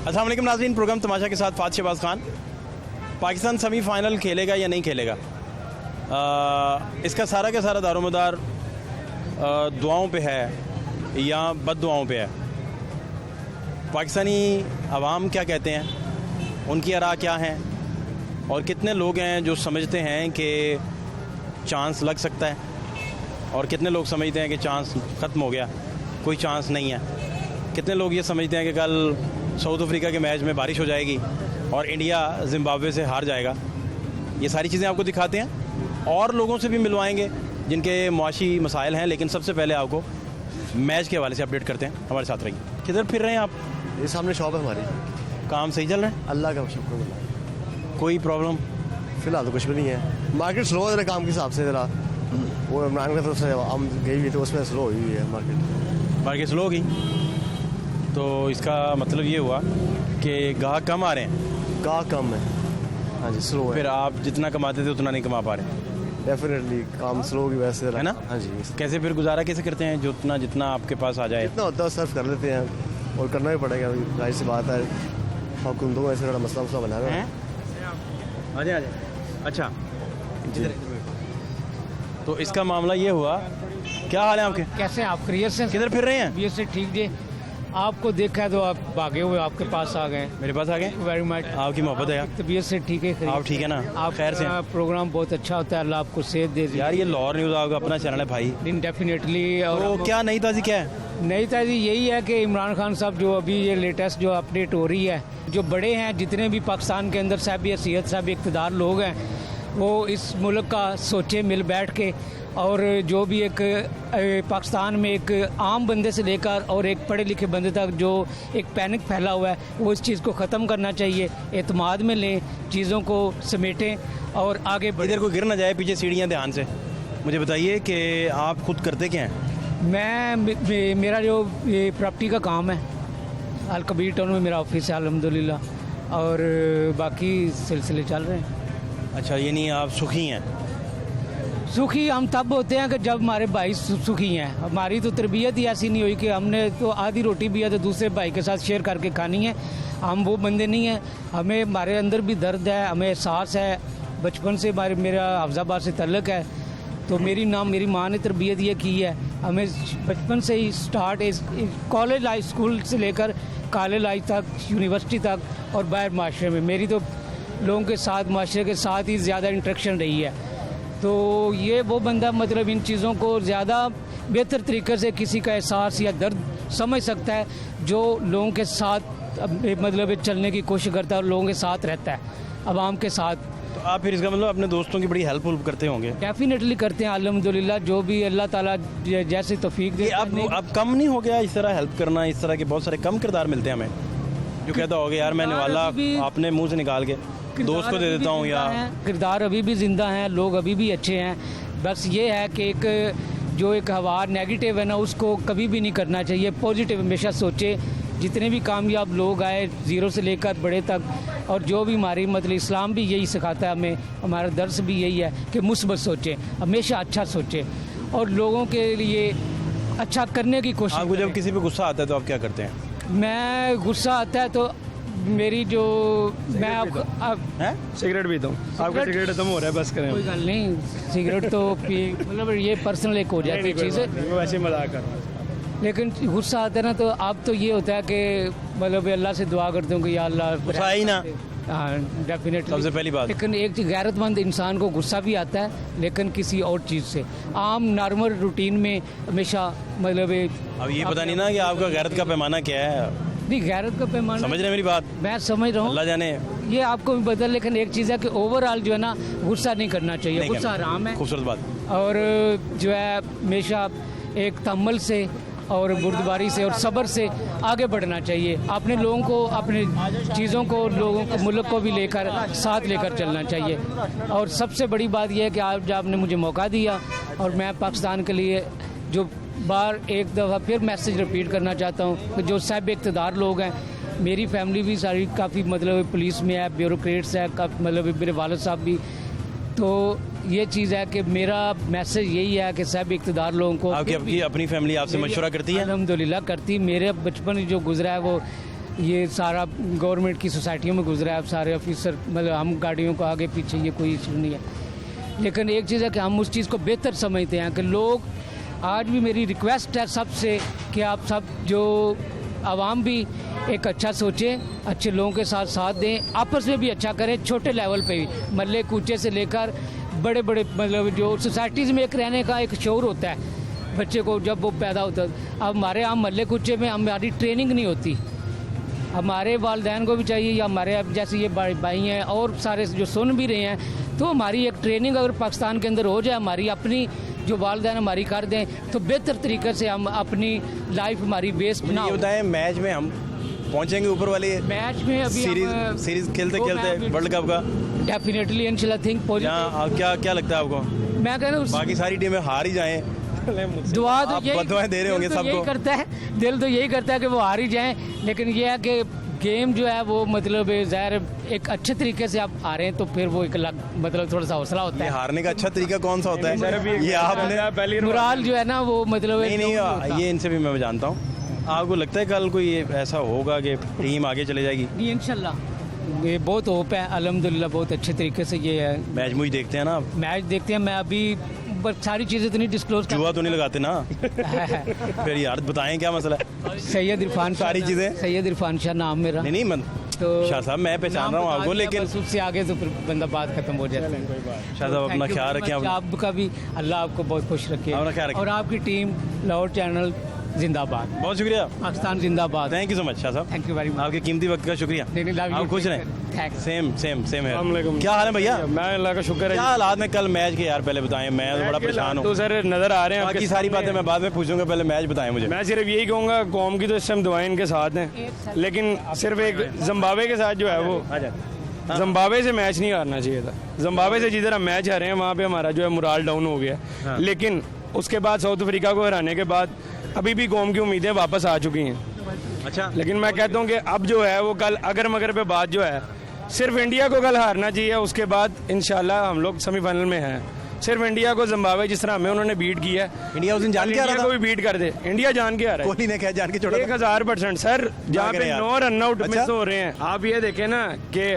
अस्सलाम वालेकुम नाज़रीन, प्रोग्राम तमाशा के साथ फ़ात शहबाज खान। पाकिस्तान सेमीफ़ाइनल खेलेगा या नहीं खेलेगा, इसका सारा का सारा दारोमदार दुआओं पे है या बद दुआओं पे है। पाकिस्तानी अवाम क्या कहते हैं, उनकी आरा क्या हैं, और कितने लोग हैं जो समझते हैं कि चांस लग सकता है और कितने लोग समझते हैं कि चांस ख़त्म हो गया, कोई चांस नहीं है। कितने लोग ये समझते हैं कि कल साउथ अफ्रीका के मैच में बारिश हो जाएगी और इंडिया जिम्बाब्वे से हार जाएगा। ये सारी चीज़ें आपको दिखाते हैं और लोगों से भी मिलवाएंगे जिनके मुआशी मसाइल हैं। लेकिन सबसे पहले आपको मैच के हवाले से अपडेट करते हैं, हमारे साथ रहिए। किधर फिर रहे हैं आप? ये सामने शॉप है हमारी। काम सही चल रहा है? अल्लाह का शुक्र। कोई प्रॉब्लम? फिलहाल तो कुछ भी नहीं है। मार्केट स्लो है काम के हिसाब से, ज़रा वो इमरान की तरफ से हम गई हुई तो उसमें स्लो हुई है मार्केट स्लो होगी, तो इसका मतलब ये हुआ कि गाहक कम आ रहे हैं। गाहक कम है, हाँ जी, स्लो है। फिर आप जितना कमाते थे उतना नहीं कमा पा रहे? डेफिनेटली काम स्लो की वजह से है ना? हाँ जी। कैसे फिर गुजारा कैसे करते हैं? जितना आपके पास आ जाए जितना होता है सर्व कर लेते हैं और करना भी पड़ेगा, जाहिर सी बात है। हुकूमतों ऐसे बड़ा मसला बना हुआ है। आ जाए अच्छा जी। तो इसका मामला ये हुआ। क्या हाल है आपके? कैसे आप क्रियर से किधर फिर रहे हैं? ये से ठीक जी। आपको देखा है तो आप भागे हुए आपके पास आ गए। मेरे पास आ गए? Very much. आपकी मोहब्बत है यार। तबीयत से ठीक है? आप ठीक है ना? आप खैर से? प्रोग्राम बहुत अच्छा होता है, अल्लाह आपको सेहत दे यार ये लाहौर न्यूज़ आपका अपना चैनल है भाई। डेफिनेटली। और तो क्या नई ताज़ी क्या है? नई ताज़ी यही है कि इमरान खान साहब जो अभी ये लेटेस्ट जो अपडेट हो रही है, जो बड़े हैं जितने भी पाकिस्तान के अंदर साहब हैसियत साहब इक़्तिदार लोग हैं, वो इस मुल्क का सोचे मिल बैठ के, और जो भी एक पाकिस्तान में एक आम बंदे से लेकर और एक पढ़े लिखे बंदे तक जो एक पैनिक फैला हुआ है, वो इस चीज़ को ख़त्म करना चाहिए। एतमाद में लें, चीज़ों को समेटें और आगे बढ़ें। इधर कोई गिर ना जाए, पीछे सीढ़ियाँ ध्यान से। मुझे बताइए कि आप खुद करते क्या हैं? मेरा जो ये प्रॉपर्टी का काम है, अल कबीर टाउन में मेरा ऑफिस है अल्हम्दुलिल्लाह, और बाकी सिलसिले चल रहे हैं। अच्छा, ये नहीं आप सुखी हैं? सुखी हम तब होते हैं कि जब हमारे भाई सुखी हैं। हमारी तो तरबियत ही ऐसी नहीं हुई कि हमने तो आधी रोटी भी है तो दूसरे भाई के साथ शेयर करके खानी है। हम वो बंदे नहीं हैं। हमें हमारे अंदर भी दर्द है, हमें एहसास है। बचपन से मेरा हाफजाबाद से तल्लक है, तो मेरी माँ ने तरबियत ये की है। हमें बचपन से ही स्टार्ट कॉलेज लाइफ, स्कूल से लेकर कॉलेज लाइफ तक, यूनिवर्सिटी तक और बाहर माशरे में मेरी तो लोगों के साथ, माशरे के साथ ही ज़्यादा इंटरेक्शन रही है। तो ये वो बंदा मतलब इन चीज़ों को ज़्यादा बेहतर तरीके से किसी का एहसास या दर्द समझ सकता है, जो लोगों के साथ मतलब चलने की कोशिश करता है और लोगों के साथ रहता है, आवाम के साथ। तो आप फिर इसका मतलब अपने दोस्तों की बड़ी हेल्प करते होंगे? डेफिनेटली करते हैं अल्हम्दुलिल्लाह, जो भी अल्लाह ताला जैसे तौफीक दे। अब कम नहीं हो गया इस तरह हेल्प करना? इस तरह के बहुत सारे कम किरदार मिलते हैं हमें, जो कहता होगा यार मैंने वाला अपने मुंह से निकाल के दोस्त को दे देता हूँ। या किरदार अभी भी जिंदा हैं, लोग अभी भी अच्छे हैं। बस ये है कि एक जो एक हवा नेगेटिव है ना, उसको कभी भी नहीं करना चाहिए। पॉजिटिव हमेशा सोचे। जितने भी कामयाब लोग आए, ज़ीरो से लेकर बड़े तक, और जो भी हमारी मतलब इस्लाम भी यही सिखाता है हमें, हमारा दर्स भी यही है कि मुस्बत सोचें, हमेशा अच्छा सोचें और लोगों के लिए अच्छा करने की कोशिश। आपको जब किसी पे गुस्सा आता है तो आप क्या करते हैं? मैं गुस्सा आता है तो मेरी जो मैं आपको सिगरेट पीता हूँ। आपका सिगरेट खत्म हो रहा है, बस करें। कोई गल नहीं, सिगरेट तो पी मतलब ये पर्सनल एक हो जाती है चीज़, वैसे मजाक कर रहा हूँ। लेकिन गुस्सा आता है ना तो अब तो ये होता है कि मतलब अल्लाह से दुआ करते हूँ कि या अल्लाह गुस्सा ही ना। हाँ डेफिनेटली, सबसे पहली बात। लेकिन एक गैरतमंद इंसान को गुस्सा भी आता है, लेकिन किसी और चीज़ से। आम नॉर्मल रूटीन में हमेशा मतलब अब ये पता नहीं ना कि आपका गैरत का पैमाना क्या है। नहीं, गैरत का पैमाना समझ रहे हैं मेरी बात? मैं समझ रहा हूँ, अल्लाह जाने। ये आपको भी बदल, लेकिन एक चीज़ है कि ओवरऑल जो है ना, गुस्सा नहीं करना चाहिए। गुस्सा हराम है। खूबसूरत बात। और जो है हमेशा एक तहम्मुल से और बुर्दबारी से और सब्र से आगे बढ़ना चाहिए। अपने लोगों को, अपने चीज़ों को, लोगों को, मुल्क को भी लेकर साथ लेकर चलना चाहिए। और सबसे बड़ी बात यह है कि आज आपने मुझे मौका दिया और मैं पाकिस्तान के लिए जो बार एक दफ़ा फिर मैसेज रिपीट करना चाहता हूँ कि जो साहिब इक़्तिदार लोग हैं, मेरी फैमिली भी सारी काफ़ी मतलब पुलिस में है, ब्यूरोक्रेट्स है, मतलब मेरे वालिद साहब भी, तो ये चीज़ है कि मेरा मैसेज यही है कि साहब इक़्तिदार लोगों को। आपकी अपनी फैमिली आपसे मशवरा करती है? अल्हम्दुलिल्लाह करती। मेरे बचपन जो गुजरा है वो ये सारा गवर्नमेंट की सोसाइटियों में गुजरा है। अब सारे ऑफिसर मतलब हम गाड़ियों को आगे पीछे ये कोई इशू नहीं है, लेकिन एक चीज़ है कि हम उस चीज़ को बेहतर समझते हैं कि लोग आज भी मेरी रिक्वेस्ट है सबसे कि आप सब जो आवाम भी एक अच्छा सोचें, अच्छे लोगों के साथ साथ दें, आपस में भी अच्छा करें, छोटे लेवल पे भी, मल्ले कूचे से लेकर बड़े बड़े मतलब जो सोसाइटीज़ में एक रहने का एक शौर होता है बच्चे को जब वो पैदा होता है। अब हमारे यहाँ मल्ले कूचे में हमारी ट्रेनिंग नहीं होती। हमारे वालिदैन को भी चाहिए या हमारे अब जैसे ये भाई हैं और सारे जो सुन भी रहे हैं, तो हमारी एक ट्रेनिंग अगर पाकिस्तान के अंदर हो जाए, हमारी अपनी जो वालिदैन हमारी कर दें तो बेहतर तरीके से हम अपनी लाइफ हमारी बेस ये बनाओ। बताएं मैच में हम पहुंचेंगे ऊपर वाले मैच में अभी सीरीज खेलते खेलते वर्ल्ड कप का डेफिनेटली इंशाल्लाह थिंक यहाँ क्या लगता है आपको? मैं कह रहा हूँ बाकी सारी टीमें हार ही जाएं, दुआ तो आप बदुआएं दे रहे होंगे दिल तो यही सबको। करता है, दिल तो यही करता है कि वो हार ही जाएं, लेकिन ये है कि गेम जो है वो मतलब ज़ाहिर एक अच्छे तरीके से आप हारें तो फिर वो एक अलग मतलब थोड़ा सा हौसला होता ये है। हारने का अच्छा तरीका कौन सा होता है? ये आपने मुराल जो है ना वो मतलब नहीं ये इनसे भी मैं जानता हूँ। आपको लगता है कल कोई ऐसा होगा कि टीम आगे चले जाएगी? नहीं इंशाल्लाह ये बहुत होप है, अल्हम्दुलिल्लाह बहुत अच्छे तरीके से ये है। मैच मुझ देखते हैं ना आप? मैच देखते हैं, मैं अभी बस सारी चीज़ें तो नहीं डिस्क्लोज जुआ तो नहीं लगाते ना? फिर यार बताएं क्या मसला है? सैयद इरफान शाह सारी चीज़ें? सैयद इरफान शाह नाम मेरा। नहीं मन तो शाह साहब मैं पहचान रहा हूँ आपको, लेकिन उससे आगे तो फिर बंदा बात खत्म हो जाती है। शाह साहब अपना ख्याल रखें। आपका भी अल्लाह आपको बहुत खुश रखे अपना ख्याल रखें। और आपकी टीम लाहौर चैनल जिंदाबाद, बहुत शुक्रिया, पाकिस्तान जिंदाबाद। Thank you so much Shah साहब, थैंक यू वेरी मच, आपके कीमती वक्त का शुक्रिया। आप खुश रहें। थैंक्स। सेम है। क्या हाल है भैया? मैं अल्लाह का शुक्र है। क्या हालात में कल मैच के यार पहले बताएं, मैं तो बड़ा परेशान तो हूँ। सर नजर आ रहे हैं बाकी आपके सारी सामने। बातें मैं बाद में पूछूंगा, पहले मैच बताएं मुझे। मैं सिर्फ यही कहूँगा कौम की तो इस टाइम दुआएं इनके साथ हैं, लेकिन सिर्फ एक जिम्बाब्वे के साथ जो है वो जिम्बाब्वे से मैच नहीं हारना चाहिए था। जिम्बाब्वे से जिधर हम मैच हारे हैं वहाँ पे हमारा जो है मुराल डाउन हो गया, लेकिन उसके बाद साउथ अफ्रीका को हराने के बाद अभी भी कौम की उम्मीदें वापस आ चुकी हैं। अच्छा, लेकिन मैं कहता हूँ कि अब जो है वो कल अगर मगर पे बात जो है सिर्फ इंडिया को कल हारना चाहिए, उसके बाद इंशाल्लाह हम लोग सेमीफाइनल में हैं। सिर्फ इंडिया को जिम्बाब्वे जिस तरह हमें उन्होंने बीट किया है, इंडिया उस दिन जान के आ इंडिया रहा को था, भी बीट कर दे। इंडिया जान के आ रहा है, कोहली ने क्या जान के छोड़ा था? 1000% सर। जहाँ करें पे यार। 9 रन आउट अच्छा? मिस हो रहे हैं, आप ये देखें ना कि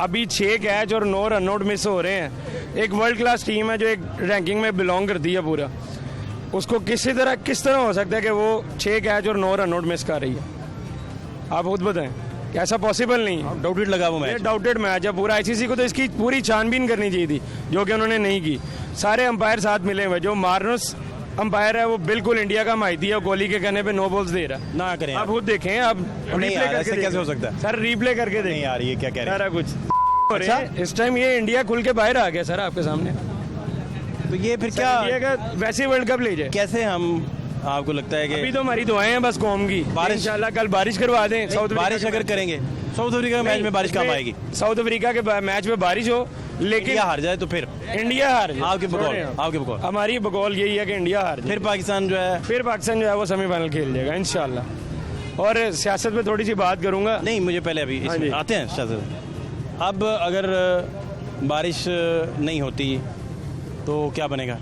अभी 6 कैच और 9 रन आउट मिस हो रहे हैं। एक वर्ल्ड क्लास टीम है जो एक रैंकिंग में बिलोंग करती है पूरा, उसको किस तरह हो सकता है कि वो 6 कैच और 9 रन आउट मिस कर रही है? आप खुद बताएं, ऐसा पॉसिबल नहीं है। डाउटेड लगा वो ये मैच। डाउटेड मैच है पूरा। आईसीसी को तो इसकी पूरी छानबीन करनी चाहिए थी, जो कि उन्होंने नहीं की। सारे अंपायर साथ मिले हुए, जो मार्नस अंपायर है वो बिल्कुल इंडिया का माहिती है, कोहली के कहने पे नो बॉल्स दे रहा है। ना करें आप यार। खुद देखें, आप नहीं रिप्ले यार, ऐसे करके कैसे हो देखें। सकता है? सर रिप्ले करके नहीं देखें यार, ये क्या कह रहे सारा हैं? कुछ। अच्छा? इस टाइम ये इंडिया खुल के बाहर आ गया सर आपके सामने। तो ये फिर क्या क्या, इंडिया का वैसे वर्ल्ड कप ले जाए। कैसे हम, आपको लगता है अभी कि तो हमारी दुआएं हैं बस कौम की, बारिश- इंशाल्लाह कल बारिश करवा दें। साउथ अफ्रीका बारिश के अगर मैच- करेंगे साउथ अफ्रीका के मैच में बारिश कब इसमें आएगी? साउथ अफ्रीका के मैच में बारिश हो, लेकिन इंडिया हार जाए तो फिर इंडिया हार जाए। आपके बकौल, छोड़ें आप। आपके बकौल। हमारी बकौल यही है कि इंडिया हार जाए। फिर पाकिस्तान जो है, फिर पाकिस्तान जो है वो सेमीफाइनल खेल जाएगा इंशाल्लाह। और सियासत में थोड़ी सी बात करूंगा। नहीं मुझे पहले अभी हाँ इसमें जी। आते हैं शायद। अब अगर बारिश नहीं होती तो क्या बनेगा?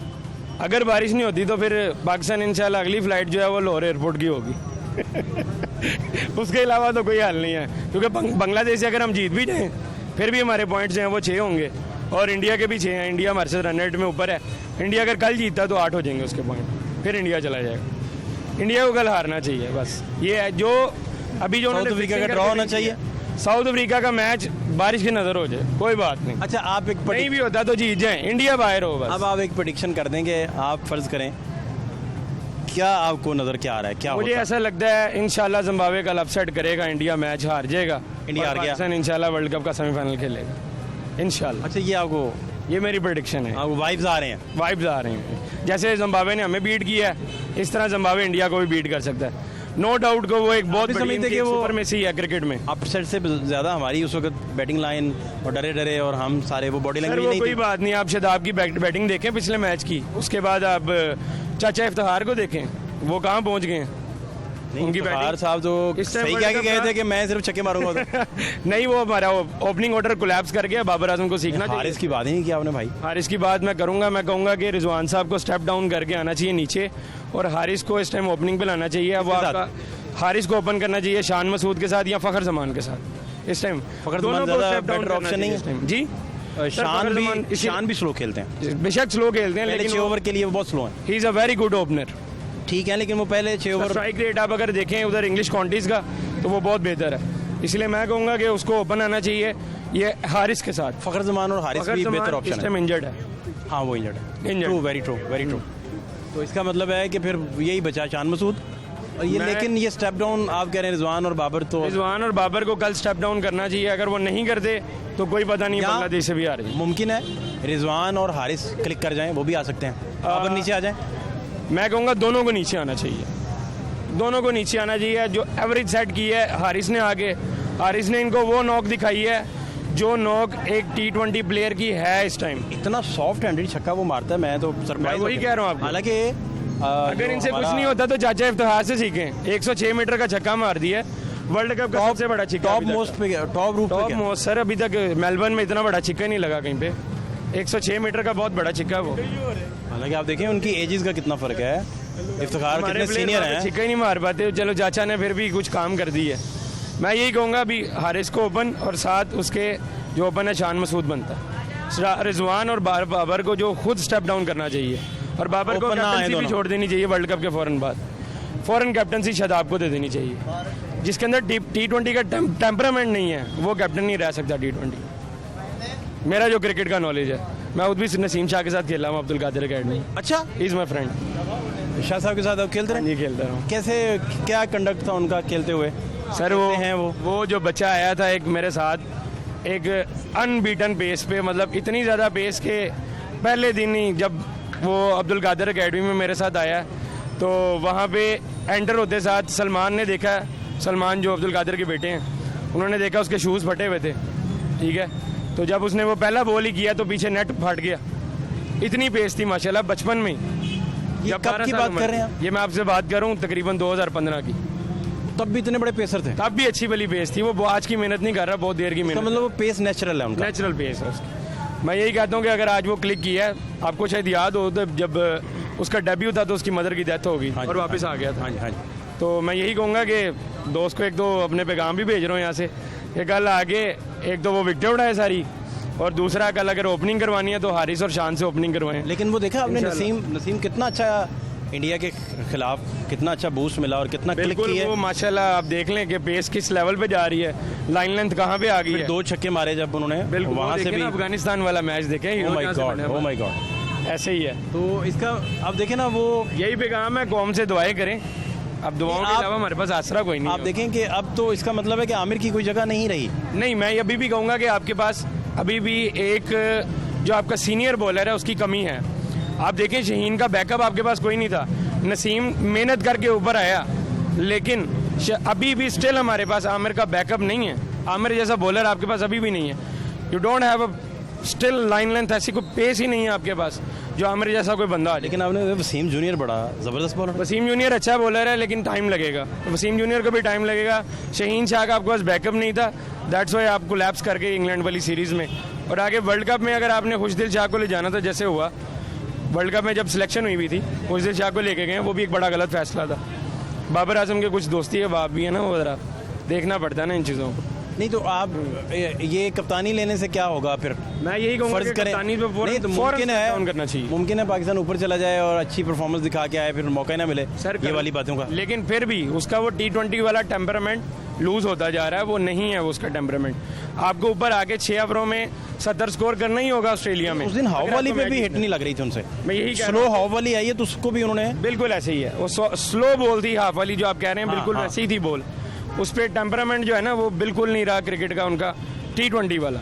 अगर बारिश नहीं होती तो फिर पाकिस्तान इंशाल्लाह अगली फ्लाइट जो है वो लाहौर एयरपोर्ट की होगी। उसके अलावा तो कोई हाल नहीं है, क्योंकि बांग्लादेश से अगर हम जीत भी जाएं फिर भी हमारे पॉइंट्स जो हैं वो 6 होंगे और इंडिया के भी 6 हैं। इंडिया हमारे से रन रेट में ऊपर है। इंडिया अगर कल जीतता तो 8 हो जाएंगे उसके पॉइंट, फिर इंडिया चला जाएगा। इंडिया को कल हारना चाहिए बस। ये है जो अभी जो साउथ उन्होंने अफ्रीका का fixing ड्रॉ करके होना दी चाहिए। है। साउथ अफ्रीका का मैच बारिश की नजर हो जाए, कोई बात नहीं। अच्छा, आप एक नहीं भी होता तो जीत जाए, इंडिया बाहर हो बस। अब आप एक प्रेडिक्शन कर देंगे, आप फर्ज करें, क्या आपको नजर क्या आ रहा है, क्या मुझे होता है? ऐसा लगता है इंशाल्लाह जिम्बाब्वे कल अपसेट करेगा, इंडिया मैच हार जाएगा, इंडिया और हार गया। पाकिस्तान इंशाल्लाह वर्ल्ड कप का सेमीफाइनल खेलेगा इंशाल्लाह। अच्छा, ये आपको ये मेरी प्रेडिक्शन है। आपको वाइब्स आ रहे हैं? वाइब्स आ रहे हैं, जैसे जिम्बाब्वे ने हमें बीट किया है इस तरह जिम्बाब्वे इंडिया को भी बीट कर सकता है। नो डाउट को वो एक बहुत भी बड़ी समझते कि वो सुपरमेसी है क्रिकेट में। अपसेट से ज़्यादा हमारी उस वक्त बैटिंग लाइन और डरे और हम सारे वो बॉडी सर लैंग्वेज वो नहीं कोई थी। बात नहीं, आप शदाब की बैटिंग देखें पिछले मैच की, उसके बाद आप चाचा इफ्तिखार को देखें, वो कहाँ पहुंच गए हैं। उनकी इफ्तिखार बैटिंग साहब तो इस टाइम सही वर्ल्ड क्या कप गए का- थे कि मैं सिर्फ छक्के मारूंगा उधर। नहीं, वो हमारा ओपनिंग ऑर्डर कोलैप्स कर गया, बाबर आजम को सीखना चाहिए। हारिस की बात ही नहीं की आपने भाई। हारिस की बात मैं करूंगा, मैं कहूंगा कि रिजवान साहब को स्टेप डाउन करके आना चाहिए नीचे, और हारिस को इस टाइम ओपनिंग पे लाना चाहिए। अब वो किसके आपका हारिस को ओपन करना चाहिए शान मसूद के साथ या फ़खर जमान के साथ इस टाइम। फ़खर दोनों जमान को ज़्यादा step down better करना option चाहिए नहीं इस टाइम। जी शान भी स्लो खेलते हैं, बेशक स्लो खेलते हैं पहले लेकिन 6 ओवर के लिए वो बहुत स्लो हैं। He is a very good opener. ठीक है, लेकिन वो पहले 6 ओवर स्ट्राइक रेट आप अगर देखें उधर इंग्लिश काउंटीज़ का तो वो बहुत बेहतर है, इसलिए मैं कहूँगा कि उसको ओपन आना चाहिए ये हारिस के साथ। फ़खर जमान और हारिस भी बेहतर ऑप्शन है। इंजर्ड है। हाँ वो इंजर्ड है। Injured। True, very true, very true. तो इसका मतलब है कि फिर यही बचा शान मसूद और ये, लेकिन ये स्टेप डाउन आप कह रहे हैं रिजवान और बाबर तो रिजवान और बाबर को कल स्टेप डाउन करना चाहिए, अगर वो नहीं करते तो कोई पता नहीं या बांग्लादेश से भी आ रही है। मुमकिन है रिजवान और हारिस क्लिक कर जाएं, वो भी आ सकते हैं, बाबर नीचे आ जाएं। मैं कहूँगा दोनों को नीचे आना चाहिए, दोनों को नीचे आना चाहिए। जो एवरेज सेट की है हारिस ने आगे, हारिस ने इनको वो नॉक दिखाई है जो नॉक एक T20 प्लेयर की है इस टाइम। इतना सॉफ्ट हैंडेड छक्का वो मारता है, मैं तो सरप्राइज वही कह रहा हूँ आपको। हालांकि अगर इनसे कुछ नहीं होता तो चाचा इफ्तिखार से सीखें। 106 मीटर का छक्का मार दिया, वर्ल्ड कप का सबसे बड़ा छिक्का। टॉप मोस्ट पे टॉप रूफ टॉप पे मोस्ट सर, अभी तक मेलबर्न में इतना बड़ा छिक्का नहीं लगा कहीं पे। 106 मीटर का बहुत बड़ा छिक्का वो। हालांकि आप देखें उनकी एजेस का कितना फर्क है, इफ्तिखार कितने सीनियर हैं, छिक्का ही नहीं मार पाते। चलो चाचा ने फिर भी कुछ काम कर दी है। मैं यही कहूँगा अभी हारिस को ओपन और साथ उसके जो ओपन है शान मसूद बनता है। रिजवान और बाबर को जो खुद स्टेप डाउन करना चाहिए और बाबर को Open ना आए कैप्टनसी भी दोनों। छोड़ देनी चाहिए वर्ल्ड कप के फौरन बाद। फौरन कैप्टनसी शादाब को दे देनी चाहिए। जिसके अंदर T20 का टेम्परामेंट नहीं है वो कैप्टन नहीं रह सकता T20। मेरा जो क्रिकेट का नॉलेज है, मैं खुद भी नसीम शाह के साथ खेला हूँ अब्दुल कादिर अकेडमी। अच्छा इज माई फ्रेंड। शाह साहब के साथ आप खेलते रहे? नहीं खेलता रहा हूँ कैसे, क्या कंडक्ट था उनका खेलते हुए? सर। वो हैं वो जो बच्चा आया था एक मेरे साथ एक अनबीटन पेस पे, मतलब इतनी ज़्यादा पेस के पहले दिन ही जब वो अब्दुल कादिर अकेडमी में मेरे साथ आया तो वहाँ पे एंटर होते साथ सलमान ने देखा, सलमान जो अब्दुल कादिर के बेटे हैं, उन्होंने देखा उसके शूज़ फटे हुए थे, ठीक है। तो जब उसने वो पहला बॉल ही किया तो पीछे नेट फट गया। इतनी पेस थी माशाल्लाह बचपन में ही। ये जब कब 12 की साल बात उम्र कर रहे हैं थी। आप? ये मैं आपसे बात कर रहा हूँ तकरीबन 2015 की। तब भी इतने बड़े पेसर थे? तब भी अच्छी भली पेस थी। वो आज की मेहनत नहीं कर रहा, बहुत देर की तो मेहनत। मतलब वो पेस नेचुरल है उनका? नेचुरल पेस है उसकी। मैं यही कहता हूँ कि अगर आज वो क्लिक किया है, आपको शायद याद हो तो जब उसका डेब्यू था तो उसकी मदर की डेथ हो गई हाँ जी, और वापस आ गया था। हाँ जी, हाँ जी। तो मैं यही कहूँगा कि दोस्त को एक दो अपने पैगाम भी भेज रहा हूँ यहाँ से कि कल आगे एक तो वो विकेट उड़ाए सारी, और दूसरा कल अगर ओपनिंग करवानी है तो हारिस और शान से ओपनिंग करवाएं। लेकिन वो देखा आपने नसीम कितना अच्छा इंडिया के खिलाफ कितना अच्छा बूस्ट मिला और कितना क्लिक बिल्कुल किया। वो माशाल्लाह आप देख लें कि पेस किस लेवल पे जा रही है, लाइन लेंथ कहाँ पे आ गई है। 2 छक्के मारे जब उन्होंने, बिल्कुल वहाँ से भी। अफगानिस्तान वाला मैच देखें, oh my God, oh my God, ऐसे ही है। तो इसका आप देखें ना, वो यही पैगाम है, कौम से दुआएं करें। अब दुआओं के अलावा हमारे पास आसरा कोई नहीं आप देखें कि अब तो इसका मतलब है कि आमिर की कोई जगह नहीं रही। नहीं, मैं अभी भी कहूँगा कि आपके पास अभी भी एक जो आपका सीनियर बॉलर है उसकी कमी है। आप देखें शहीन का बैकअप आपके पास कोई नहीं था, नसीम मेहनत करके ऊपर आया, लेकिन अभी भी स्टिल हमारे पास आमिर का बैकअप नहीं है। आमिर जैसा बॉलर आपके पास अभी भी नहीं है। You don't have a still line length, ऐसी कोई पेस ही नहीं है आपके पास जो आमिर जैसा कोई बंदा आ। लेकिन आपने वसीम जूनियर बड़ा ज़बरदस्त बॉलर। वसीम जूनियर अच्छा बॉलर है लेकिन टाइम लगेगा, वसीम जूनियर को भी टाइम लगेगा। शहीन शाह का आपके पास बैकअप नहीं था, दैट्स वाई आपको लैप्स करके इंग्लैंड वाली सीरीज़ में और आगे वर्ल्ड कप में अगर आपने खुशदिल शाह को ले जाना था, जैसे हुआ वर्ल्ड कप में जब सिलेक्शन हुई थी खुशदिल शाह को लेके गए, वो भी एक बड़ा गलत फैसला था। बाबर आजम के कुछ दोस्ती है बाप भी है ना, वो ज़रा देखना पड़ता है ना इन चीज़ों को। नहीं तो आप ये कप्तानी लेने से क्या होगा फिर? मैं यही कहूँगा फर्ज कि करें, कप्तानी पे नहीं तो फौरन डाउन करना चाहिए। मुमकिन है पाकिस्तान ऊपर चला जाए और अच्छी परफॉर्मेंस दिखा के आए, फिर मौका ही ना मिले ये वाली बातों का। लेकिन फिर भी उसका वो T20 वाला टेम्परामेंट लूज होता जा रहा है, वो नहीं है वो उसका टेम्परामेंट। आपको ऊपर आके 6 ओवरों में 70 स्कोर करना ही होगा ऑस्ट्रेलिया में। उस दिन हाव वाली पे भी हिट नहीं लग रही थी उनसे। मैं यही कह रहा स्लो हाव वाली आई है तो उसको भी उन्होंने बिल्कुल ऐसे ही है, वो स्लो बॉल थी हाफ वाली जो आप कह रहे हैं, बिल्कुल वैसी ही थी बॉल। उस पर टेम्परामेंट जो है ना वो बिल्कुल नहीं रहा क्रिकेट का उनका। T20 वाला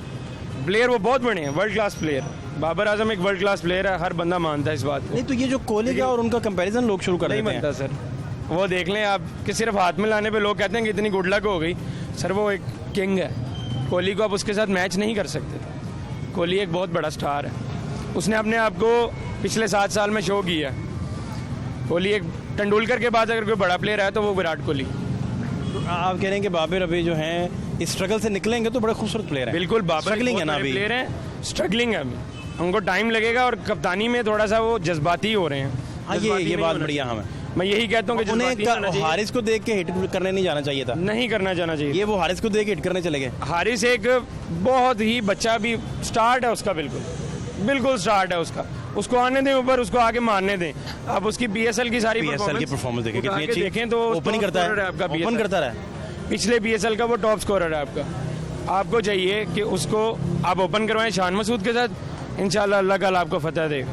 प्लेयर वो बहुत बड़े हैं, world class player. Babar Azam एक वर्ल्ड क्लास प्लेयर है, हर बंदा मानता है इस बात को। नहीं तो ये जो कोहली का और उनका कंपैरिजन लोग शुरू कर नहीं देते बनता हैं। सर, वो देख लें आप कि सिर्फ हाथ में लाने पे लोग कहते हैं कि इतनी गुड लक हो गई। सर वो एक किंग है, कोहली को आप उसके साथ मैच नहीं कर सकते। कोहली एक बहुत बड़ा स्टार है, उसने अपने आप को पिछले 7 साल में शो किया। कोहली एक तेंदुलकर के बाद अगर कोई बड़ा प्लेयर है तो वो विराट कोहली। तो आप कह रहे हैं कि बाबर अभी जो हैं इस स्ट्रगल से निकलेंगे तो बड़े खूबसूरत प्लेयर हैं। बिल्कुल, बाबर स्ट्रगलिंग है ना अभी, प्लेयर है, स्ट्रगलिंग है अभी, उनको टाइम लगेगा और कप्तानी में थोड़ा सा वो जज्बाती हो रहे हैं। हाँ जज्बाती ये नहीं बात होना बढ़िया हमें। मैं यही कहता हूँ कि जज्बाती नहीं होना उन्हें चाहिए। हारिस को देख के हिट करने नहीं जाना चाहिए था, नहीं करना जाना चाहिए। ये वो हारिस को देख के हिट करने चले गए। हारिस एक बहुत ही बच्चा भी स्टार्ट है उसका, बिल्कुल स्टार्ट है उसका, उसको आने दें ऊपर, उसको आगे मारने दें। अब उसकी बीएसएल की सारी PSL की परफॉर्मेंस देखें उठा कितनी के अच्छी, देखें तो ओपनिंग करता है, आपका ओपन BSL। करता रहा। पिछले बीएसएल का वो टॉप स्कोरर है आपका। आपको चाहिए कि उसको आप ओपन करवाएं शान मसूद के साथ, इंशाल्लाह अल्लाह कल आपको फतह देगा।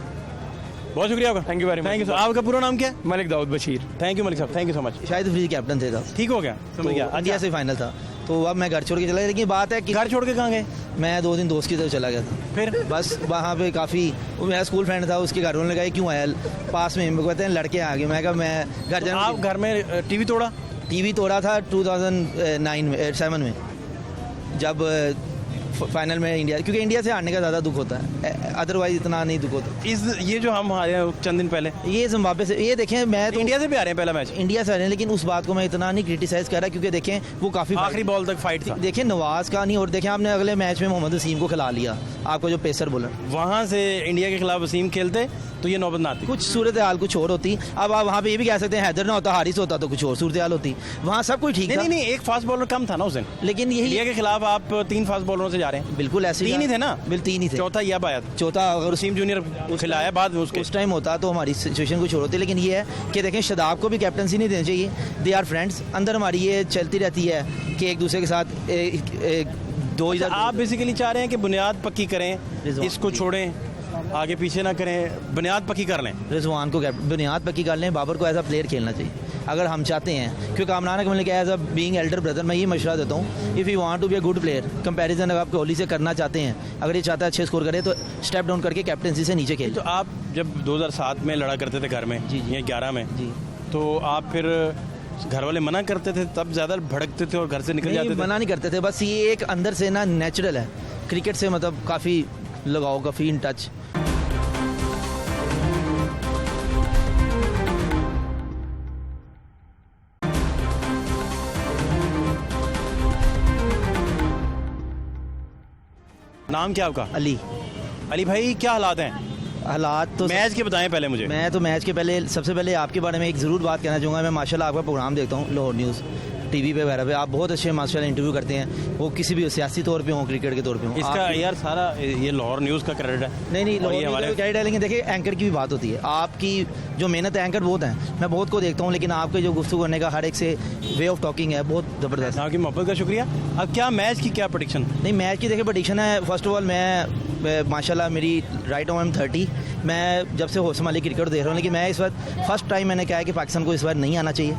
बहुत शुक्रिया आपका, Thank you very much. Thank you. आपका पूरा नाम क्या है? मलिक दाऊद बशीर। थैंक यू मलिक साहब, थैंक यू सो मच। शायद फ्री कैप्टन थे तब, ठीक हो गया, समझ गया। तो इंडिया से फाइनल था, तो अब मैं घर छोड़ के चला गया। लेकिन बात है कि घर छोड़ के कहाँ गए मैं 2 दिन दोस्त की तरफ चला गया था, फिर? बस वहाँ पे काफ़ी, वो मेरा स्कूल फ्रेंड था, उसके घर वालों ने कहा क्यों आया पास में, मेरे को कहते हैं लड़के आ गए। मैं कहा मैं घर तो जाना। आप घर में टीवी तोड़ा? टीवी तोड़ा था 2007 में, जब फाइनल में इंडिया, क्योंकि इंडिया से हारने का ज़्यादा दुख होता है, अदरवाइज इतना नहीं दुख होता। ये जो हम हारे हैं चंद दिन पहले, ये जिम्बाब्वे से, ये देखें मैं तो इंडिया से भी आ रहे हैं पहला मैच, इंडिया से आ रहे हैं, लेकिन उस बात को मैं इतना नहीं क्रिटिसाइज कर रहा, क्योंकि देखें वो काफ़ी आखिरी बॉल तक फाइट था। देखें नवाज का नहीं, और देखें आपने अगले मैच में मोहम्मद वसीम को खिला लिया, आपको जो पेसर बॉलर। वहां से इंडिया के खिलाफ वसीम खेलते तो ये नौबत ना आती। कुछ सूरत हाल कुछ और होती। अब आप वहाँ पे ये भी कह सकते हैं हैदर ना होता, हारिस होता तो कुछ और सूरत हाल होती। वहाँ सब कुछ ठीक था, नहीं, एक फास्ट बॉलर कम था ना उस दिन। लेकिन इंडिया यही के खिलाफ आप 3 फास्ट बॉलरों से जा रहे हैं। बिल्कुल ऐसे 3 ही थे ना? बिल्कुल 3 ही थे। चौथा ये अब आया था, चौथा अगर वसीम जूनियर खिलाया बाद में उसके। उस टाइम होता तो हमारी सिचुएशन कुछ और होती। लेकिन ये है कि देखें शदाब को भी कैप्टनसी नहीं देनी चाहिए, दे आर फ्रेंड्स। अंदर हमारी ये चलती रहती है कि एक दूसरे के साथ दो इधर। आप बेसिकली चाह रहे हैं कि बुनियाद पक्की करें, रिजवान इसको की। छोड़ें, आगे पीछे ना करें, बुनियाद पक्की कर लें। रिजवान को बुनियाद पक्की कर लें, बाबर को एज अ प्लेयर खेलना चाहिए अगर हम चाहते हैं। क्योंकि कामरान अकमल ने कहा as a being elder brother, मैं ये मशवरा देता हूँ, if you want to be a good player, comparison अगर आप कोहली से करना चाहते हैं, अगर ये चाहता है अच्छे स्कोर करे तो स्टेप डाउन करके कैप्टनसी से नीचे खेले। तो आप जब 2007 में लड़ा करते थे घर में, जी, जी। या 11 में, जी, तो आप फिर घर वाले मना करते थे, तब ज़्यादा भड़कते थे और घर से निकल नहीं, जाते थे? मना नहीं करते थे, बस ये एक अंदर से ना नेचुरल है क्रिकेट से, मतलब काफ़ी लगाओ, काफ़ी इन टच। नाम क्या आपका? अली। अली भाई, क्या हालात हैं हालात तो मैच के? बताएं पहले मुझे। मैं तो मैच के पहले सबसे पहले आपके बारे में एक ज़रूर बात कहना चाहूँगा। मैं माशाल्लाह आपका प्रोग्राम देखता हूँ लाहौर न्यूज़ टीवी पे वगैरह पे, आप बहुत अच्छे माशाल्लाह इंटरव्यू करते हैं, वो किसी भी सियासी तौर पे हो, क्रिकेट के तौर पे हो। इसका यार सारा ये लाहौर न्यूज़ का क्रेडिट है। नहीं और ये लाहौर हमारे न्यूज़ का क्या, लेकिन देखिए एंकर की भी बात होती है, आपकी जो मेहनत है, एंकर बहुत हैं, मैं बहुत को देखता हूँ, लेकिन आपके जो गुफ्तगू करने का हर एक से वे ऑफ टॉकिंग है बहुत ज़बरदस्त। आपकी मोहब्बत का शुक्रिया। अब क्या मैच की क्या प्रेडिक्शन? नहीं, मैच की देखिए प्रेडिक्शन है, फर्स्ट ऑफ ऑल मैं माशाल्लाह मेरी राइट ऑन 30, मैं जब से होसम अली क्रिकेट देख रहा हूँ, लेकिन मैं इस बार फर्स्ट टाइम मैंने कहा है कि पाकिस्तान को इस बार नहीं आना चाहिए,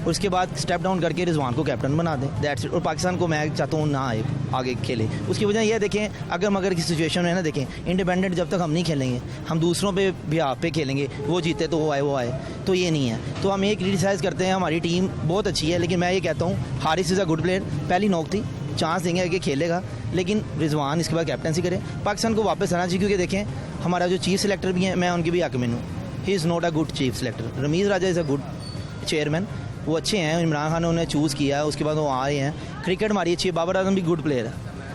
उसके बाद स्टेप डाउन करके रिजवान को कैप्टन बना दें, दैट्स इट। और पाकिस्तान को मैं चाहता हूँ ना आए आगे खेले। उसकी वजह यह देखें, अगर मगर की सिचुएशन है ना, देखें इंडिपेंडेंट जब तक हम नहीं खेलेंगे, हम दूसरों पे भी आप पे खेलेंगे, वो जीते तो वो आए, तो ये नहीं है। तो हम ये क्रिटिसाइज़ करते हैं, हमारी टीम बहुत अच्छी है, लेकिन मैं ये कहता हूँ Haris is a good player, पहली नॉक थी, चांस देंगे कि खेलेगा, लेकिन रिजवान इसके बाद कैप्टनसी करे, पाकिस्तान को वापस आना चाहिए। क्योंकि देखें हमारा जो चीफ सेलेक्टर भी है, मैं उनकी भी हक में हूँ, he is not a good chief selector. Ramiz Raja is a good chairman, वो अच्छे हैं, इमरान खान ने उन्हें चूज़ किया है, उसके बाद वो आ रहे हैं, क्रिकेट हमारी अच्छी है, बाबर आजम भी गुड प्लेयर है।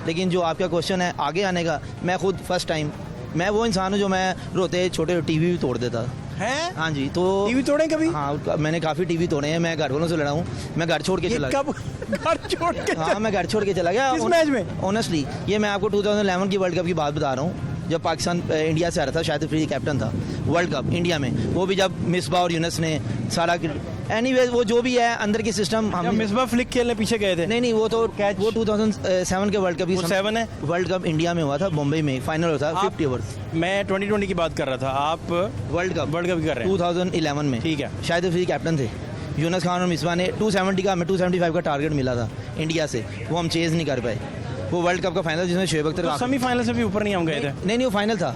लेकिन जो आपका क्वेश्चन है आगे आने का, मैं खुद फर्स्ट टाइम, मैं वो इंसान हूँ जो मैं रोते छोटे टीवी भी तोड़ देता हैं? हाँ जी, तो टीवी तोड़े कभी? हाँ, मैंने काफ़ी टीवी तोड़े हैं, मैं घर वालों से लड़ा हूँ, मैं घर छोड़ के चला गया। कब घर छोड़ के? हाँ, मैं घर छोड़ के चला गया। किस मैच में? ऑनेस्टली ये मैं आपको 2011 की वर्ल्ड कप की बात बता रहा हूँ, जब पाकिस्तान इंडिया से आ रहा था, शायद फ्री कैप्टन था वर्ल्ड कप इंडिया में, वो भी जब मिसबा और यूनस ने सारा एनीवेज वो जो भी है अंदर की सिस्टम, हम मिसबा फ्लिक खेलने पीछे गए थे। नहीं वो तो वो 2007 के वर्ल्ड कप वो 7 है। वर्ल्ड कप इंडिया में हुआ था, मुंबई में फाइनल हुआ था 50 ओवर्स। मैं 2020 की बात कर रहा था, आप वर्ल्ड कप की कर रहे हैं 2011 में। ठीक है। शायद फ्री कैप्टन थे यूनस खान और मिसबा ने 270 का, हमें 275 का टारगेट मिला था इंडिया से, वो हम चेज नहीं कर पाए। वो वर्ल्ड कप का फाइनल जिसमें शोएब अख्तर तो सेमीफाइनल से भी ऊपर नहीं हम गए थे। नहीं वो फाइनल था,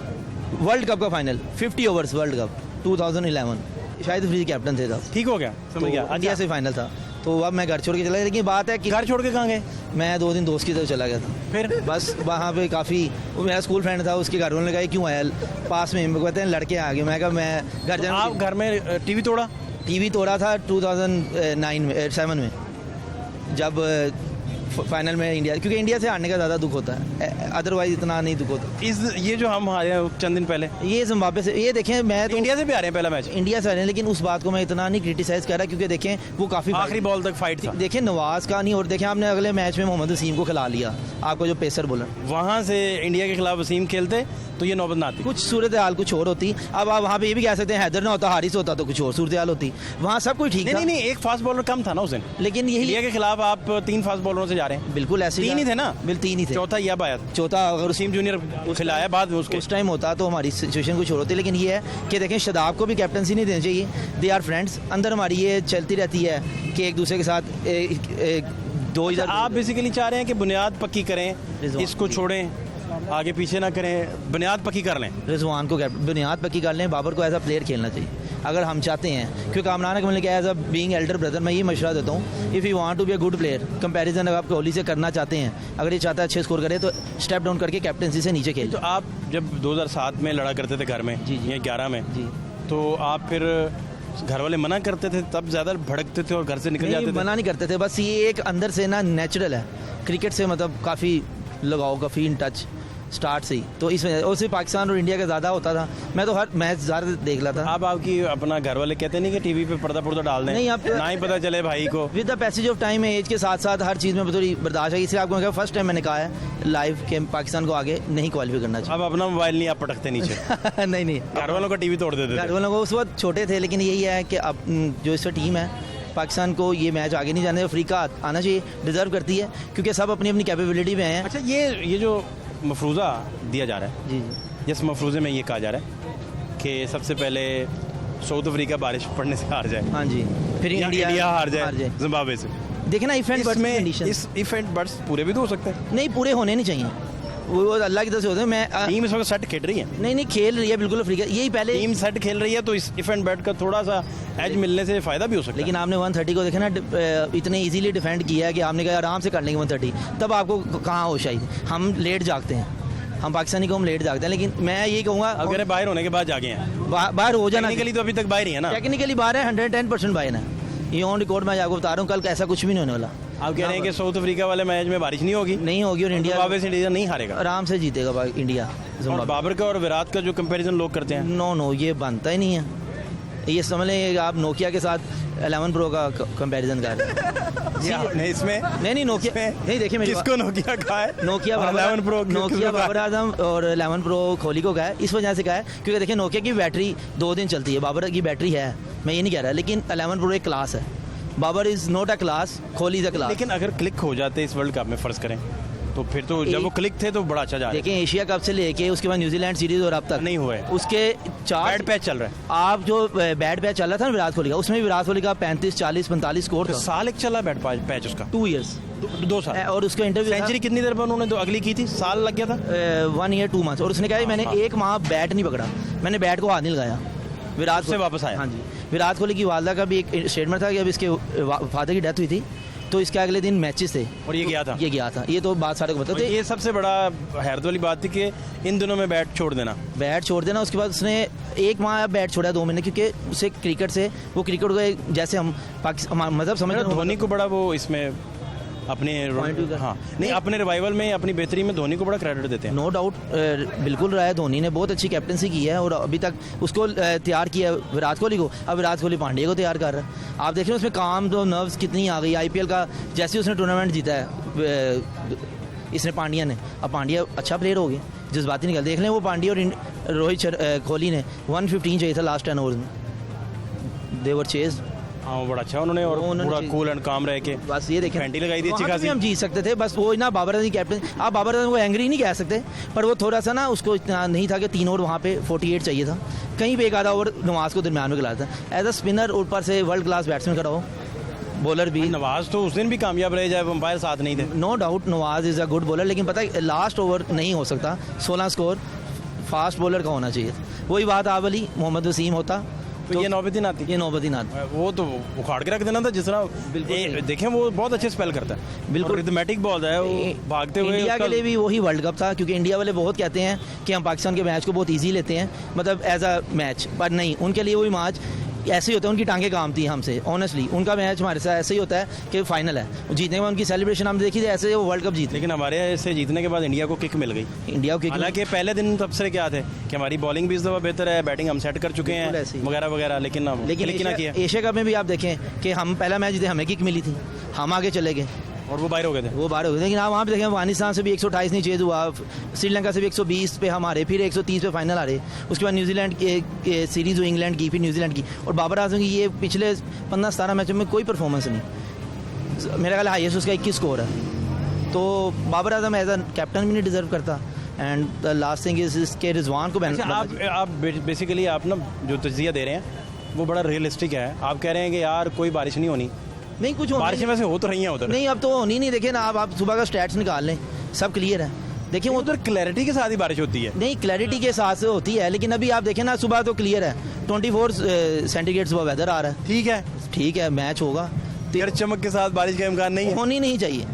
वर्ल्ड कप का फाइनल 50 ओवर्स वर्ल्ड कप 2011, शायद फ्री कैप्टन थे तब। ठीक हो गया, समझ गया। इंडिया से फाइनल था, तो अब मैं घर छोड़ के चला गया। लेकिन बात है कि घर छोड़ के कहाँ गए? मैं 2 दिन दोस्त की तरफ चला गया था, फिर? बस वहाँ पे काफ़ी, वो मेरा स्कूल फ्रेंड था, उसके घर वालों ने कहा क्यों आया पास में, मेरे को कहते हैं लड़के आ गए। मैं कहा मैं घर जाना। आप घर में टीवी तोड़ा? टीवी तोड़ा था 2007 में, जब फाइनल में इंडिया, क्योंकि इंडिया से हारने का ज़्यादा दुख होता है, अदरवाइज इतना नहीं दुख होता। ये जो हम हारे हैं चंद दिन पहले, ये जिम्बाब्वे से, ये देखें मैं तो इंडिया से भी आ रहे हैं पहला मैच, इंडिया से आ रहे हैं, लेकिन उस बात को मैं इतना नहीं क्रिटिसाइज कर रहा, क्योंकि देखें वो काफ़ी आखिरी बॉल तक फाइट था। देखें नवाज का नहीं, और देखें आपने अगले मैच में मोहम्मद वसीम को खिला लिया, आपको जो पेसर बोला, वहाँ से इंडिया के खिलाफ वसीम खेलते तो ये नौबत ना आती। कुछ सूरत हाल कुछ और होती। अब आप वहाँ पे ये भी कह सकते हैं हैदर ना होता, हारिस होता तो कुछ और सूरत हाल होती। वहाँ सब कुछ ठीक था, नहीं, एक फास्ट बॉलर कम था ना उस दिन, लेकिन यही इंडिया के खिलाफ आप 3 फास्ट बॉलरों से जा रहे हैं। बिल्कुल ऐसे 3 ही थे ना, बिल्कुल 3 ही थे, चौथा ये अब आया था, चौथा अगर वसीम जूनियर खिलाया बाद में उसके। उस टाइम होता तो हमारी सिचुएशन कुछ और होती। लेकिन ये है कि देखें शदाब को भी कैप्टनसी नहीं देनी चाहिए, दे आर फ्रेंड्स, अंदर हमारी ये चलती रहती है कि एक दूसरे के साथ दो इधर। आप बेसिकली चाह रहे हैं कि बुनियाद पक्की करें, इसको छोड़ें, आगे पीछे ना करें, बुनियाद पक्की कर लें। रिजवान को बुनियाद पक्की कर लें, बाबर को एज अ प्लेयर खेलना चाहिए अगर हम चाहते हैं, क्योंकि कामरान अकमल ने कहा as a being elder brother, मैं ये मशवरा देता हूँ, if you want to be a good player, comparison अगर आप कोहली से करना चाहते हैं, अगर ये चाहता है अच्छे स्कोर करे तो स्टेप डाउन करके कैप्टनसी से नीचे खेल। तो आप जब 2007 में लड़ा करते थे घर में, जी। या 11 में जी, तो आप फिर घर वाले मना करते थे, तब ज़्यादा भड़कते थे और घर से निकल जाते थे? मना नहीं करते थे, बस ये एक अंदर से ना नेचुरल है क्रिकेट से, मतलब काफ़ी लगाओ, काफ़ी इन टच स्टार्ट से ही, तो इस वजह और सिर्फ पाकिस्तान और इंडिया का ज़्यादा होता था, मैं तो हर मैच ज़्यादा देख रहा था। आप आपकी अपना घर वाले कहते नहीं कि टीवी पे पर्दा डाल दें? नहीं, आप ना ही पता चले भाई को। With the passage of time age के साथ साथ हर चीज़ में थोड़ी बर्दाश्त है, इसलिए आपको मैं फर्स्ट टाइम मैंने कहा है लाइव के पाकिस्तान को आगे नहीं क्वालिफाई करना चाहिए। अब अपना मोबाइल नहीं आप पटकते नीचे? नहीं, घर वालों का टीवी तोड़ देते घर थे? वालों को उस वक्त छोटे थे, लेकिन यही है कि अब जो इससे टीम है पाकिस्तान को ये मैच आगे नहीं जाने, अफ्रीका आना चाहिए, डिजर्व करती है, क्योंकि सब अपनी अपनी कैपेबिलिटी में हैं। अच्छा, ये जो मफरूज़ा दिया जा रहा है, जी जी, जिस मफरूज़े में ये कहा जा रहा है कि सबसे पहले साउथ अफ्रीका बारिश पड़ने से हार जाए, हाँ जी, फिर या इंडिया हार जाए जिम्बाब्वे से, देखे ना इफेंट इसमें इस इवेंट बर्ड्स पूरे भी तो हो सकते हैं? नहीं, पूरे होने नहीं चाहिए, वो अल्लाह की तरफ से होते हैं। मैं टीम इस वक्त सेट खेल रही है? नहीं खेल रही है बिल्कुल अफ्रीका, यही पहले टीम सेट खेल रही है, तो इस इवेंट बैट का थोड़ा सा एज मिलने से फ़ायदा भी हो सकता है। लेकिन आपने 130 को देखा ना, इतने इजीली डिफेंड किया है कि आपने कहा आराम से कर लेंगे 130, तब आपको कहाँ होश आई? हम लेट जागते हैं, हम पाकिस्तानी को हम लेट जागते हैं, लेकिन मैं ये कहूँगा अगर बाहर होने के बाद जागे हैं, बाहर हो जाना, टेक्निकली तो अभी तक बाहर ही है ना? टेक्निकली बाहर है, 110% बाहर है, ये ऑन रिकॉर्ड मैं आपको बता रहा हूँ, कल ऐसा कुछ भी नहीं होने वाला। आप कह रहे हैं कि साउथ अफ्रीका वाले मैच में बारिश नहीं होगी? नहीं होगी, और इंडिया जिम्बाब्वे से इंडिया नहीं हारेगा, आराम से जीतेगा इंडिया। और बाबर का और विराट का जो कंपैरिजन लोग करते हैं, नो ये बनता ही नहीं है, ये समझ लें आप नोकिया के साथ 11 प्रो का कंपैरिजन कर रहे हैं। नहीं, इसमें नहीं नोकिया नहीं, देखिए मेरी किसको नोकिया कहा है? Nokia 11 pro, Nokia Babar Azam और 11 प्रो कोहली को कहा है, इस वजह से कहा है क्योंकि देखिए नोकिया की बैटरी 2 दिन चलती है, बाबर की बैटरी है, मैं ये नहीं कह रहा, लेकिन 11 प्रो एक क्लास है, Babar is not a class, Kohli is a class. लेकिन अगर क्लिक हो जाते इस वर्ल्ड कप में, फर्ज करें, तो फिर तो जब वो क्लिक थे तो बड़ा अच्छा जा रहा है। देखिए एशिया कप से लेके उसके बाद न्यूजीलैंड सीरीज और अब तक नहीं हुआ है, उसके 4 बैड पैच चल रहा है। आप जो बैड पैच चल रहा था ना विराट कोहली का, उसमें विराट कोहली का 35, 40, 45 स्कोर था, साल एक चला बैड पैच उसका, 2 इयर्स 2 साल, और उसका इंटरव्यू सेंचुरी कितनी देर पर उन्होंने तो अगली की थी, साल लग गया था, 1 year 2 months, और उसने कहा मैंने 1 माह बैट नहीं पकड़ा, मैंने बैट को हाथ नहीं लगाया। विराट से वापस आया। हाँ जी, विराट कोहली की वालदा का भी एक स्टेटमेंट था कि अब इसके फादर की डेथ हुई थी, तो इसके अगले दिन मैचेस थे और ये गया था, ये तो बात सारे को पता तो थे। ये सबसे बड़ा हैरत वाली बात थी कि इन दिनों में बैट छोड़ देना, उसके बाद उसने 1 माह बैट छोड़ा 2 महीने, क्योंकि उसे क्रिकेट से वो क्रिकेट को जैसे हम पाकिस्तान मतलब समझ रहे धोनी को बड़ा वो इसमें अपने हाँ नहीं अपने रिवाइवल में, अपनी बेहतरी में धोनी को बड़ा क्रेडिट देते हैं। नो डाउट, बिल्कुल रहा है, धोनी ने बहुत अच्छी कैप्टनसी की है और अभी तक उसको तैयार किया है विराट कोहली को, अब विराट कोहली पांड्या को तैयार कर रहा है। आप देख रहे हैं उसमें काम तो नर्व्स कितनी आ गई, IPL का जैसे उसने टूर्नामेंट जीता है इसने पांड्या ने, अब पांड्या अच्छा प्लेयर हो गया, जज्बाती निकल, देख लें वो पांड्या और रोहित कोहली ने 115 चाहिए था लास्ट 10 ओवर्स में, देवर चेज। हाँ वो बड़ा अच्छा उन्होंने, और पूरा कूल एंड काम रह के बस ये देखें फैंटी लगाई थी अच्छी वहाँ पे खासी। हम जीत सकते थे, बस वो ना बाबर आजम कैप्टन, आप बाबर आजम को एंग्री नहीं कह सकते, पर वो थोड़ा सा ना उसको इतना नहीं था कि 3 ओवर वहाँ पे 48 चाहिए था, कहीं पे 1 आधा ओवर नवाज को दरमियान में खिलाया था, एज अ स्पिनर ऊपर से वर्ल्ड क्लास बैट्समैन खड़ा हो, बॉलर भी। नवाज तो उस दिन भी कामयाब रहे जब अंपायर साथ नहीं थे। No doubt Nawaz is a good bowler, लेकिन पता है लास्ट ओवर नहीं हो सकता, 16 स्कोर फास्ट बॉलर का होना चाहिए, वही बात आप अली मोहम्मद वसीम होता तो ये नौबत ही ना आती, ये नौबत ही ना आती। वो तो उखाड़ के रख देना था जिस तरह देखें, वो बहुत अच्छे स्पेल करता है, बिल्कुल रिदमेटिक बॉल है, वो भागते हुए। इंडिया के लिए भी वही वर्ल्ड कप था, क्योंकि इंडिया वाले बहुत कहते हैं कि हम पाकिस्तान के मैच को बहुत ईजी लेते हैं, मतलब एज अ मैच, पर नहीं, उनके लिए वही मैच ऐसे ही होता है, उनकी टांगे काम थी हमसे ऑनेस्टली। उनका मैच हमारे साथ ऐसे ही होता है कि फाइनल है, जीतने के बाद उनकी सेलिब्रेशन हमने देखी थी, ऐसे वो वर्ल्ड कप जीते। लेकिन हमारे से जीतने के बाद इंडिया को किक मिल गई। इंडिया को हालांकि पहले दिन तबसरे क्या थे कि हमारी बॉलिंग भी इस दफ़ा बेहतर है, बैटिंग हम सेट कर चुके बिल्कुल हैं ऐसे ही। वगैरह वगैरह, लेकिन ना किया एशिया कप में भी आप देखें कि हम पहला मैच जीते, हमें किक मिली थी, हम आगे चले गए, और वो बाहर हो गए थे। वो बाहर हो गए। लेकिन आप वहाँ पे देखें अफगानिस्तान से भी 128 नहीं चेज हुआ, श्रीलंका से भी 120 पे हम हारे, फिर 130 पे फाइनल हारे। उसके बाद न्यूजीलैंड की सीरीज़ हुई, इंग्लैंड की, फिर न्यूजीलैंड की, और बाबर आजम की ये पिछले 15-17 मैचों में कोई परफॉर्मेंस नहीं। मेरा ख्याल हाईएस्ट उसका 21 स्कोर है। तो Babar Azam as a captain भी नहीं डिजर्व करता। And the last thing is इसके रिजवान को आप बेसिकली आप ना जो तजिया दे रहे हैं वो बड़ा रियलिस्टिक है। आप कह रहे हैं कि यार कोई बारिश नहीं होनी, नहीं कुछ बारिशें वैसे हो तो रही हैं उधर। नहीं अब तो होनी नहीं। देखिए ना आप सुबह का स्टैट्स निकाल लें, सब क्लियर है। देखिए वो उधर क्लैरिटी के साथ ही बारिश होती है। नहीं क्लैरिटी के साथ से होती है, लेकिन अभी आप देखें ना सुबह तो क्लियर है, 24 सेंटीग्रेड सुबह वेदर आ रहा है। ठीक है मैच होगा, तेर चमक के साथ बारिश का इम्कान नहीं है। होनी नहीं चाहिए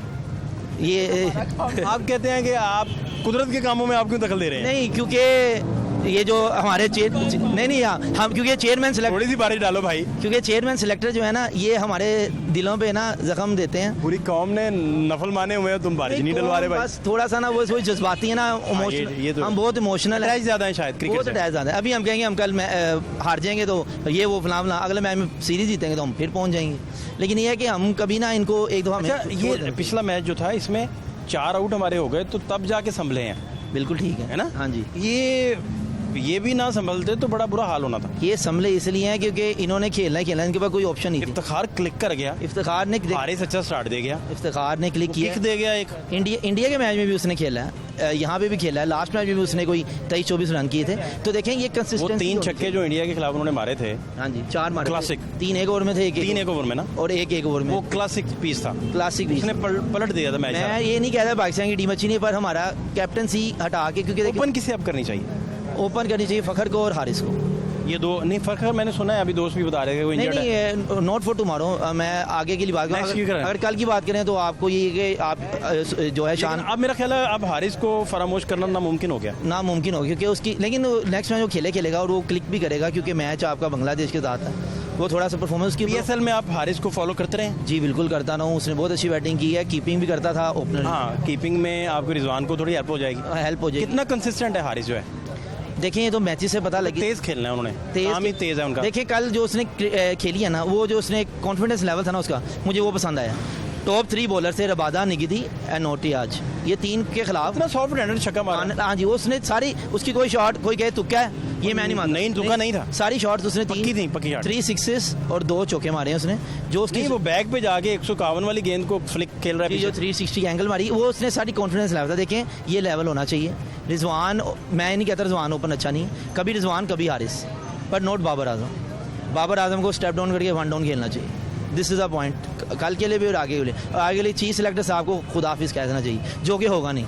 ये। आप कहते हैं कि आप कुदरत के कामों में आप क्यों दखल दे रहे हैं? नहीं क्योंकि ये जो हमारे नहीं हम क्योंकि चेयरमैन सेलेक्ट, थोड़ी सी बारिश डालो भाई, क्योंकि चेयरमैन सेलेक्टर जो है ना ये हमारे दिलों पे ना जख्म देते हैं। पूरी कौम ने नफल माने हुए हैं, तुम बारिश नहीं डलवा रहे भाई। बस थोड़ा सा ना वो जज्बाती है ना, इमोशनल। तो हम बहुत इमोशनल है, ज़्यादा है शायद क्रिकेट से। ज़्यादा है। अभी हम कहेंगे हम कल हार जाएंगे तो ये वो फलां अगले मैच में सीरीज जीतेंगे तो हम फिर पहुंच जाएंगे। लेकिन ये है कि हम कभी ना इनको एक दफ़ा ये पिछला मैच जो था इसमें 4 आउट हमारे हो गए तो तब जाके संभले हैं। बिल्कुल ठीक है ना? हाँ जी। ये भी ना संभलते तो बड़ा बुरा हाल होना था। ये संभले इसलिए हैं क्योंकि इन्होंने खेलना इनके पास कोई ऑप्शन नहीं थी। इफ्तिखार क्लिक कर गया, इफ्तिखार ने हारिस अच्छा स्टार्ट दे गया, इफ्तिखार ने क्लिक किया, किक दे गया एक। इंडिया के मैच में भी उसने खेला है, यहाँ पे भी खेला है, लास्ट मैच में भी उसने कोई 23-24 रन किए थे। तो देखें ये कंसिस्टेंसी, 3 छक्के जो इंडिया के खिलाफ उन्होंने मारे थे, हाँ जी 4 मारे, क्लासिक। 3 एक ओवर में थे, 3 एक ओवर में ना, और एक ओवर में, वो क्लासिक पीस था, क्लासिक पीस। उसने पलट दिया था मैच। मैं ये नहीं कहता पाकिस्तान की टीम अच्छी नहीं, पर हमारा कैप्टनसी हटा के, क्योंकि ओपन किसे अब करनी चाहिए? ओपन करनी चाहिए फखर को और हारिस को। ये दो नहीं, फखर मैंने सुना है, अभी दोस्त भी बता रहे थे वो इंजर्ड है। नहीं नॉट फॉर टुमारो, मैं आगे के लिए बात करूँ। अगर कल की बात करें तो आपको ये कि आप जो है शान, अब मेरा ख्याल है अब हारिस को फरामोश करना नामुमकिन हो गया। नामुमकिन हो गया क्योंकि उसकी, लेकिन नेक्स्ट मैच वो खेलेगा और वो क्लिक भी करेगा क्योंकि मैच आपका बांग्लादेश के साथ है। वो थोड़ा सा परफॉर्मेंस की PSL में आप हारिस को फॉलो करते रहे? जी बिल्कुल करता ना हूँ, उसने बहुत अच्छी बैटिंग की है, कीपिंग भी करता था ओपनर। हाँ, कीपिंग में आपको रिजवान को थोड़ी हेल्प हो जाएगी। हेल्प हो जाएगी। कितना कंसिस्टेंट है हारिस जो है? देखिए ये तो मैचेस से पता लगी, तेज खेलना है उन्होंने, काम ही तेज है उनका। देखिए कल जो उसने खेली है ना, वो जो उसने कॉन्फिडेंस लेवल था ना उसका, मुझे वो पसंद आया। टॉप 3 बॉलर से रबादा, निगिदी एंड नोटियाज, ये 3 के खिलाफ इतना सॉफ्ट हैंडेड छक्का मारा। हाँ जी, उसने सारी, उसकी कोई शॉट कोई कहे तुक्का है, ये मैं नहीं मानता। नहीं तुक्का नहीं था, सारी शॉट्स उसने पक्की 3 सिक्सेस और 2 चौके मारे हैं उसने। जो उसकी वो बैक पे जाके 151 वाली गेंद को फ्लिक खेल रहा है, जो 360 एंगल मारी, वो उसने सारी कॉन्फिडेंस लेवल था। देखें ये लेवल होना चाहिए। रिजवान, मैं नहीं कहता रिजवान ओपन अच्छा नहीं, कभी रिजवान कभी हारिस, पर नोट बाबर आजम। बाबर आजम को स्टेप डाउन करके 1 डाउन खेलना चाहिए। दिस इज़ अ पॉइंट, कल के लिए भी और आगे के लिए चीफ सिलेक्टर साहब को खुदाफिज कह देना चाहिए, जो कि होगा नहीं,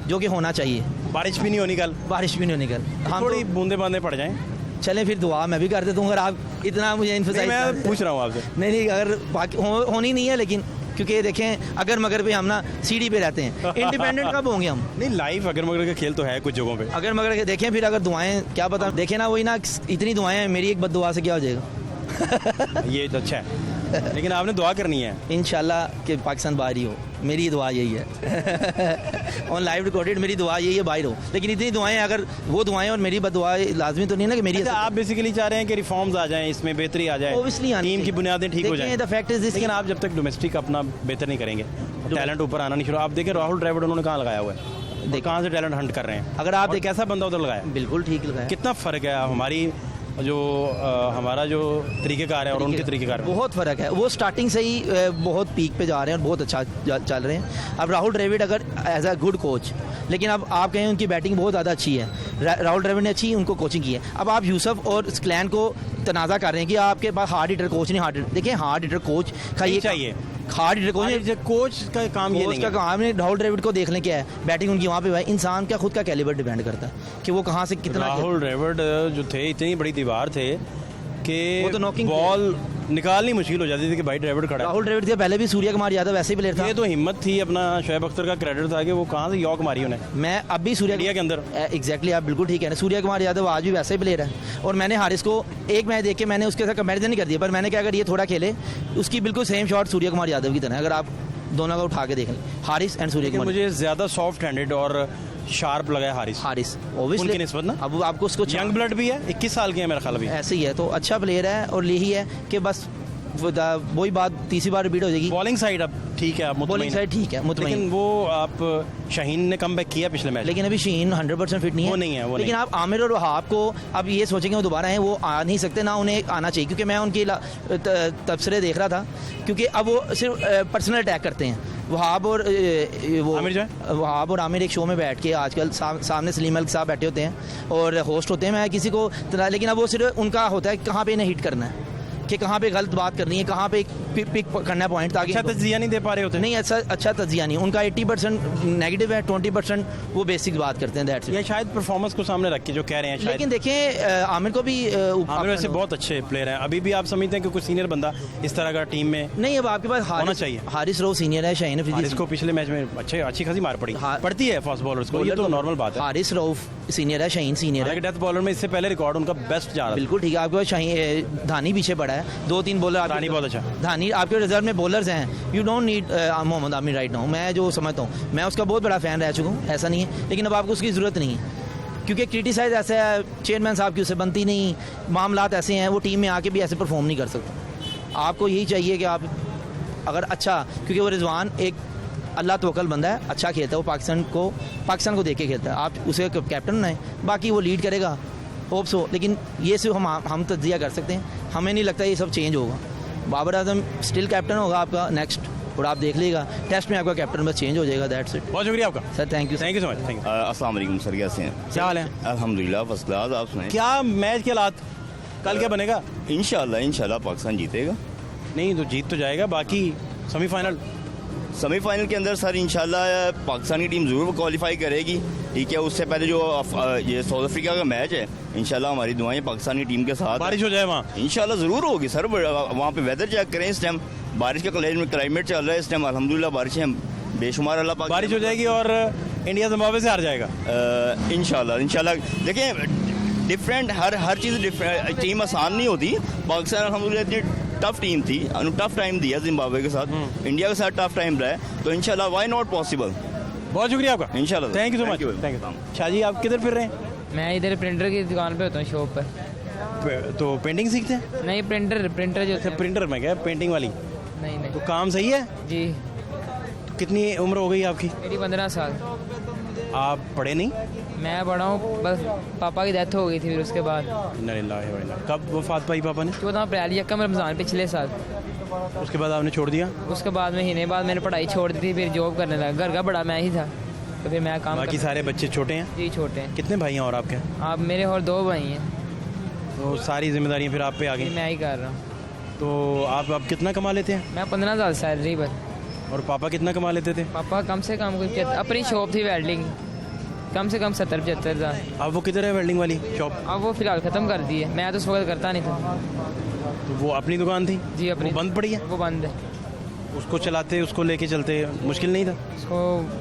जो कि होना चाहिए। बारिश भी नहीं होनी कल, बारिश भी नहीं होनी कल, हम थोड़ी बूंदे बांदे पड़ जाएं। चलें फिर दुआ मैं भी कर देता हूँ, अगर आप इतना मुझे इन्फोसाइज। मैं पूछ रहा हूँ आपसे। नहीं अगर होनी नहीं है, लेकिन क्योंकि देखें अगर मगर पे हम ना सीढ़ी पे रहते हैं, इंडिपेंडेंट कब होंगे हम? नहीं, लाइव अगर मगर का खेल तो है कुछ जगहों पे। अगर मगर के देखें, फिर अगर दुआएं क्या पता, देखें ना वही ना, इतनी दुआएं हैं, मेरी एक बद्दुआ से क्या हो जाएगा? ये तो अच्छा है, लेकिन आपने दुआ करनी है इंशाल्लाह कि पाकिस्तान बाहर ही हो। मेरी दुआ यही है। ऑन लाइव रिकॉर्डेड मेरी दुआ यही है बाहर हो। लेकिन इतनी दुआएं, अगर वो दुआएं और मेरी बददुआ लाजमी तो नहीं ना कि मेरी। आप बेसिकली चाह रहे हैं कि रिफॉर्म्स आ जाएं, इसमें बेहतरी आ जाए, टीम की बुनियादें ठीक हो जाएं। द फैक्ट इज दिस, लेकिन आप जब तक डोमेस्टिक अपना बेहतर नहीं करेंगे, टैलेंट ऊपर आना नहीं शुरू। आप देखें राहुल द्रविड़ उन्होंने कहाँ लगाया हुआ है, कहाँ से टैलेंट हंट कर रहे हैं। अगर आप देखें कैसा बंदा उधर लगाया, बिल्कुल ठीक लगाया। कितना फ़र्क है हमारी जो हमारा जो तरीक़ेकार है और उनके तरीक़ेकार में बहुत फ़र्क है। वो स्टार्टिंग से ही बहुत पीक पे जा रहे हैं और बहुत अच्छा चल रहे हैं। अब राहुल द्रविड़ अगर एज अ गुड कोच, लेकिन अब आप कहें उनकी बैटिंग बहुत ज़्यादा अच्छी है, राहुल द्रविड़ ने अच्छी उनको कोचिंग की है। अब आप यूसुफ और स्क्लैन को तनाज़ा कर रहे हैं कि आपके पास हार्ड हिटर कोच नहीं। हार्ड हिटर, देखिए हार्ड हिटर कोच का ये चाहिए, हार्ड हिटर कोच का काम ये नहीं है। काम है। राहुल द्रविड़ को देख लें क्या है, बैटिंग उनकी वहाँ पे है। इंसान का खुद का कैलिबर डिपेंड करता है कि वो कहाँ से कितना। राहुल द्रविड़ जो थे इतनी बड़ी दीवार थे कि वो तो नॉकिंग बॉल निकालनी मुश्किल हो जाती थी कि भाई ड्राइवर खड़ा है। राहुल द्रविड़ थे पहले भी, सूर्य कुमार यादव वैसे ही प्लेयर था। ये तो हिम्मत थी, अपना शोएब अख्तर का क्रेडिट था कि वो कहाँ से यॉक मारी उन्हें मैं अब भी सूर्य इंडिया के अंदर। एग्जैक्टली आप बिल्कुल ठीक है। सूर्य कुमार यादव आज भी वैसे ही प्लेयर है, और मैंने हारिस को एक मैच देख के मैंने उसके साथ कंपैरिजन नहीं कर दिया, पर मैंने क्या, अगर ये थोड़ा खेले उसकी बिल्कुल सेम शॉट सूर्य कुमार यादव की तरह, अगर आप दोनों का उठा के देख लें, हारिस एंड सूर्य लेकिन कुमार। मुझे ज़्यादा सॉफ्ट हैंडेड और शार्प लगा है हारिस उनकी उनकी निस्बत ना। अब आपको उसको यंग ब्लड भी है, 21 साल के हैं मेरा ख्याल अभी। ऐसे ही है, तो अच्छा प्लेयर है, और यही है कि बस वही बात तीसरी बार रिपीट हो जाएगी। बॉलिंग साइड अब ठीक है, आप बॉलिंग मुतमईन साइड ठीक है, मुतमईन। लेकिन वो आप शाहीन ने कम बैक किया पिछले मैच। लेकिन अभी शीन 100% फिट नहीं है। वो नहीं है, वो लेकिन नहीं। आप आमिर और वहाब को अब ये सोचेंगे वो दोबारा हैं, वो आ नहीं सकते, ना उन्हें आना चाहिए, क्योंकि मैं उनकी तबसरे देख रहा था, क्योंकि अब वो सिर्फ पर्सनल अटैक करते हैं। वहाब और वो आमिर जो है? वहाब और आमिर एक शो में बैठ के आजकल सामने सलीम अल साहब बैठे होते हैं और होस्ट होते हैं, मैं किसी को, लेकिन अब वो सिर्फ उनका होता है कहाँ पे इन्हें हिट करना है, कि कहाँ पे गलत बात करनी है, कहाँ पे पिक करना है पॉइंट, ताकि अच्छा तजिया नहीं दे पा रहे होते। नहीं अच्छा तजिया नहीं, उनका 80% नेगेटिव है, 20% वो बेसिक बात करते हैं, दैट्स इट। ये शायद परफॉर्मेंस को सामने रख के जो कह रहे हैं शायद। लेकिन देखें आमिर को भी आमिर वैसे बहुत अच्छे प्लेयर हैं, अभी भी आप समझते हैं कि कोई सीनियर बंदा इस तरह का टीम में नहीं, अब आपके पास होना चाहिए। हारिस रऊफ सीनियर है, शाहीन अफरीदी इसको पिछले मैच में अच्छी खासी मार पड़ी हाँ। पड़ती है फास्ट बॉलर्स को, ये तो नॉर्मल बात है। हारिस रऊफ सीनियर है, शाहीन सीनियर है, हालांकि डेथ बॉलर में इससे पहले रिकॉर्ड उनका बेस्ट जा रहा है। बिल्कुल ठीक है। आपके पास शाहीन धानी पीछे पड़ा है, 2-3 बॉलर धानी बहुत अच्छा। धानी आपके रिजर्व में बॉलर्स हैं, you don't need Mohammad Amir right now. मैं जो समझता हूँ, मैं उसका बहुत बड़ा फ़ैन रह चुका हूँ, ऐसा नहीं है, लेकिन अब आपको उसकी ज़रूरत नहीं है, क्योंकि क्रिटिसाइज ऐसा है, चेयरमैन साहब की उससे बनती नहीं, मामलात ऐसे हैं, वो टीम में आके भी ऐसे परफॉर्म नहीं कर सकता। आपको यही चाहिए कि आप अगर अच्छा, क्योंकि वो रिजवान एक अल्लाह तवक्कल बंदा है, अच्छा खेलता है, वो पाकिस्तान को देख के खेलता है, आप उसे कैप्टन बनाएं, बाकी वो लीड करेगा, होप सो। लेकिन ये सिर्फ हम तज्जिया कर सकते हैं, हमें नहीं लगता ये सब चेंज होगा। बाबर आजम स्टिल कैप्टन होगा आपका नेक्स्ट, और आप देख लीजिएगा टेस्ट में आपका कैप्टन बस चेंज हो जाएगा, दैट्स इट। बहुत शुक्रिया आपका sir, thank you so much. Thank you. अस्सलाम वालेकुम सर, कैसे हैं? क्या हाल है? अल्हम्दुलिल्लाह फर्स्ट क्लास। आप सुनाएं? क्या मैच के हालात, कल क्या बनेगा? इंशाल्लाह पाकिस्तान जीतेगा। नहीं तो जीत तो जाएगा, बाकी सेमीफाइनल के अंदर सर इंशाल्लाह पाकिस्तान की टीम ज़रूर क्वालिफाई करेगी, ठीक है। उससे पहले जो ये साउथ अफ्रीका का मैच है, इंशाल्लाह हमारी दुआएं पाकिस्तान की टीम के साथ बारिश हो जाए वहाँ। इंशाल्लाह ज़रूर होगी सर। वहाँ पे वेदर चेक करें, इस टाइम बारिश का क्लाइमेट चल रहा है इस टाइम, अल्हम्दुलिल्लाह बारिशें बेशुमार अल्लाह पाक बारिश हो जाएगी और इंडिया जिम्बाब्वे से हार जाएगा इंशाल्लाह। देखें डिफरेंट हर चीज़ डिफरेंट, टीम आसान नहीं होती। पाकिस्तान अल्हम्दुलिल्लाह इतनी टफ टीम थी, टफ टाइम दिया जिम्बाब्वे के साथ, इंडिया के साथ टफ टाइम रहा है, तो इंशाल्लाह व्हाई नॉट पॉसिबल। बहुत शुक्रिया आपका, इंशाल्लाह। Thank you so much. Thank you. Shah ji, आप किधर फिर रहे हैं? मैं इधर प्रिंटर की दुकान पे होता हूँ, शॉप पर। तो पेंटिंग सीखते हैं? नहीं, प्रिंटर जो थे। प्रिंटर में क्या, पेंटिंग वाली? नहीं तो काम सही है? जी, तो कितनी उम्र हो गई आपकी? मेरी 15 साल। आप पढ़े नहीं? मैं बड़ा हूँ, बस पापा की डेथ हो गई थी, फिर उसके बाद कब वफात पाई पापा ने? 14 अप्रैल यकम रमज़ान पिछले साल। उसके बाद आपने छोड़ दिया? उसके बाद महीने बाद मैंने पढ़ाई छोड़ दी थी, फिर जॉब करने लगा। घर का बड़ा मैं ही था, तो फिर मैं काम बाकी सारे बच्चे छोटे हैं? जी छोटे हैं। कितने भाई हैं और आपके? आप मेरे और 2 भाई हैं, तो सारी जिम्मेदारियाँ फिर आप पे आ गई? मैं ही कर रहा हूँ। तो आप कितना कमा लेते हैं? मैं 15 साल सैलरी पर। और पापा कितना कमा लेते थे? पापा कम से कम कोई अपनी शॉप थी वेल्डिंग, कम से कम 70-75 हज़ार। अब वो किधर है वेल्डिंग वाली शॉप? अब वो फिलहाल ख़त्म कर दी है, मैं तो उस वक्त करता नहीं था। तो वो अपनी दुकान थी? जी अपनी। वो बंद पड़ी है? वो बंद है। उसको चलाते, उसको लेके चलते मुश्किल नहीं था? उसको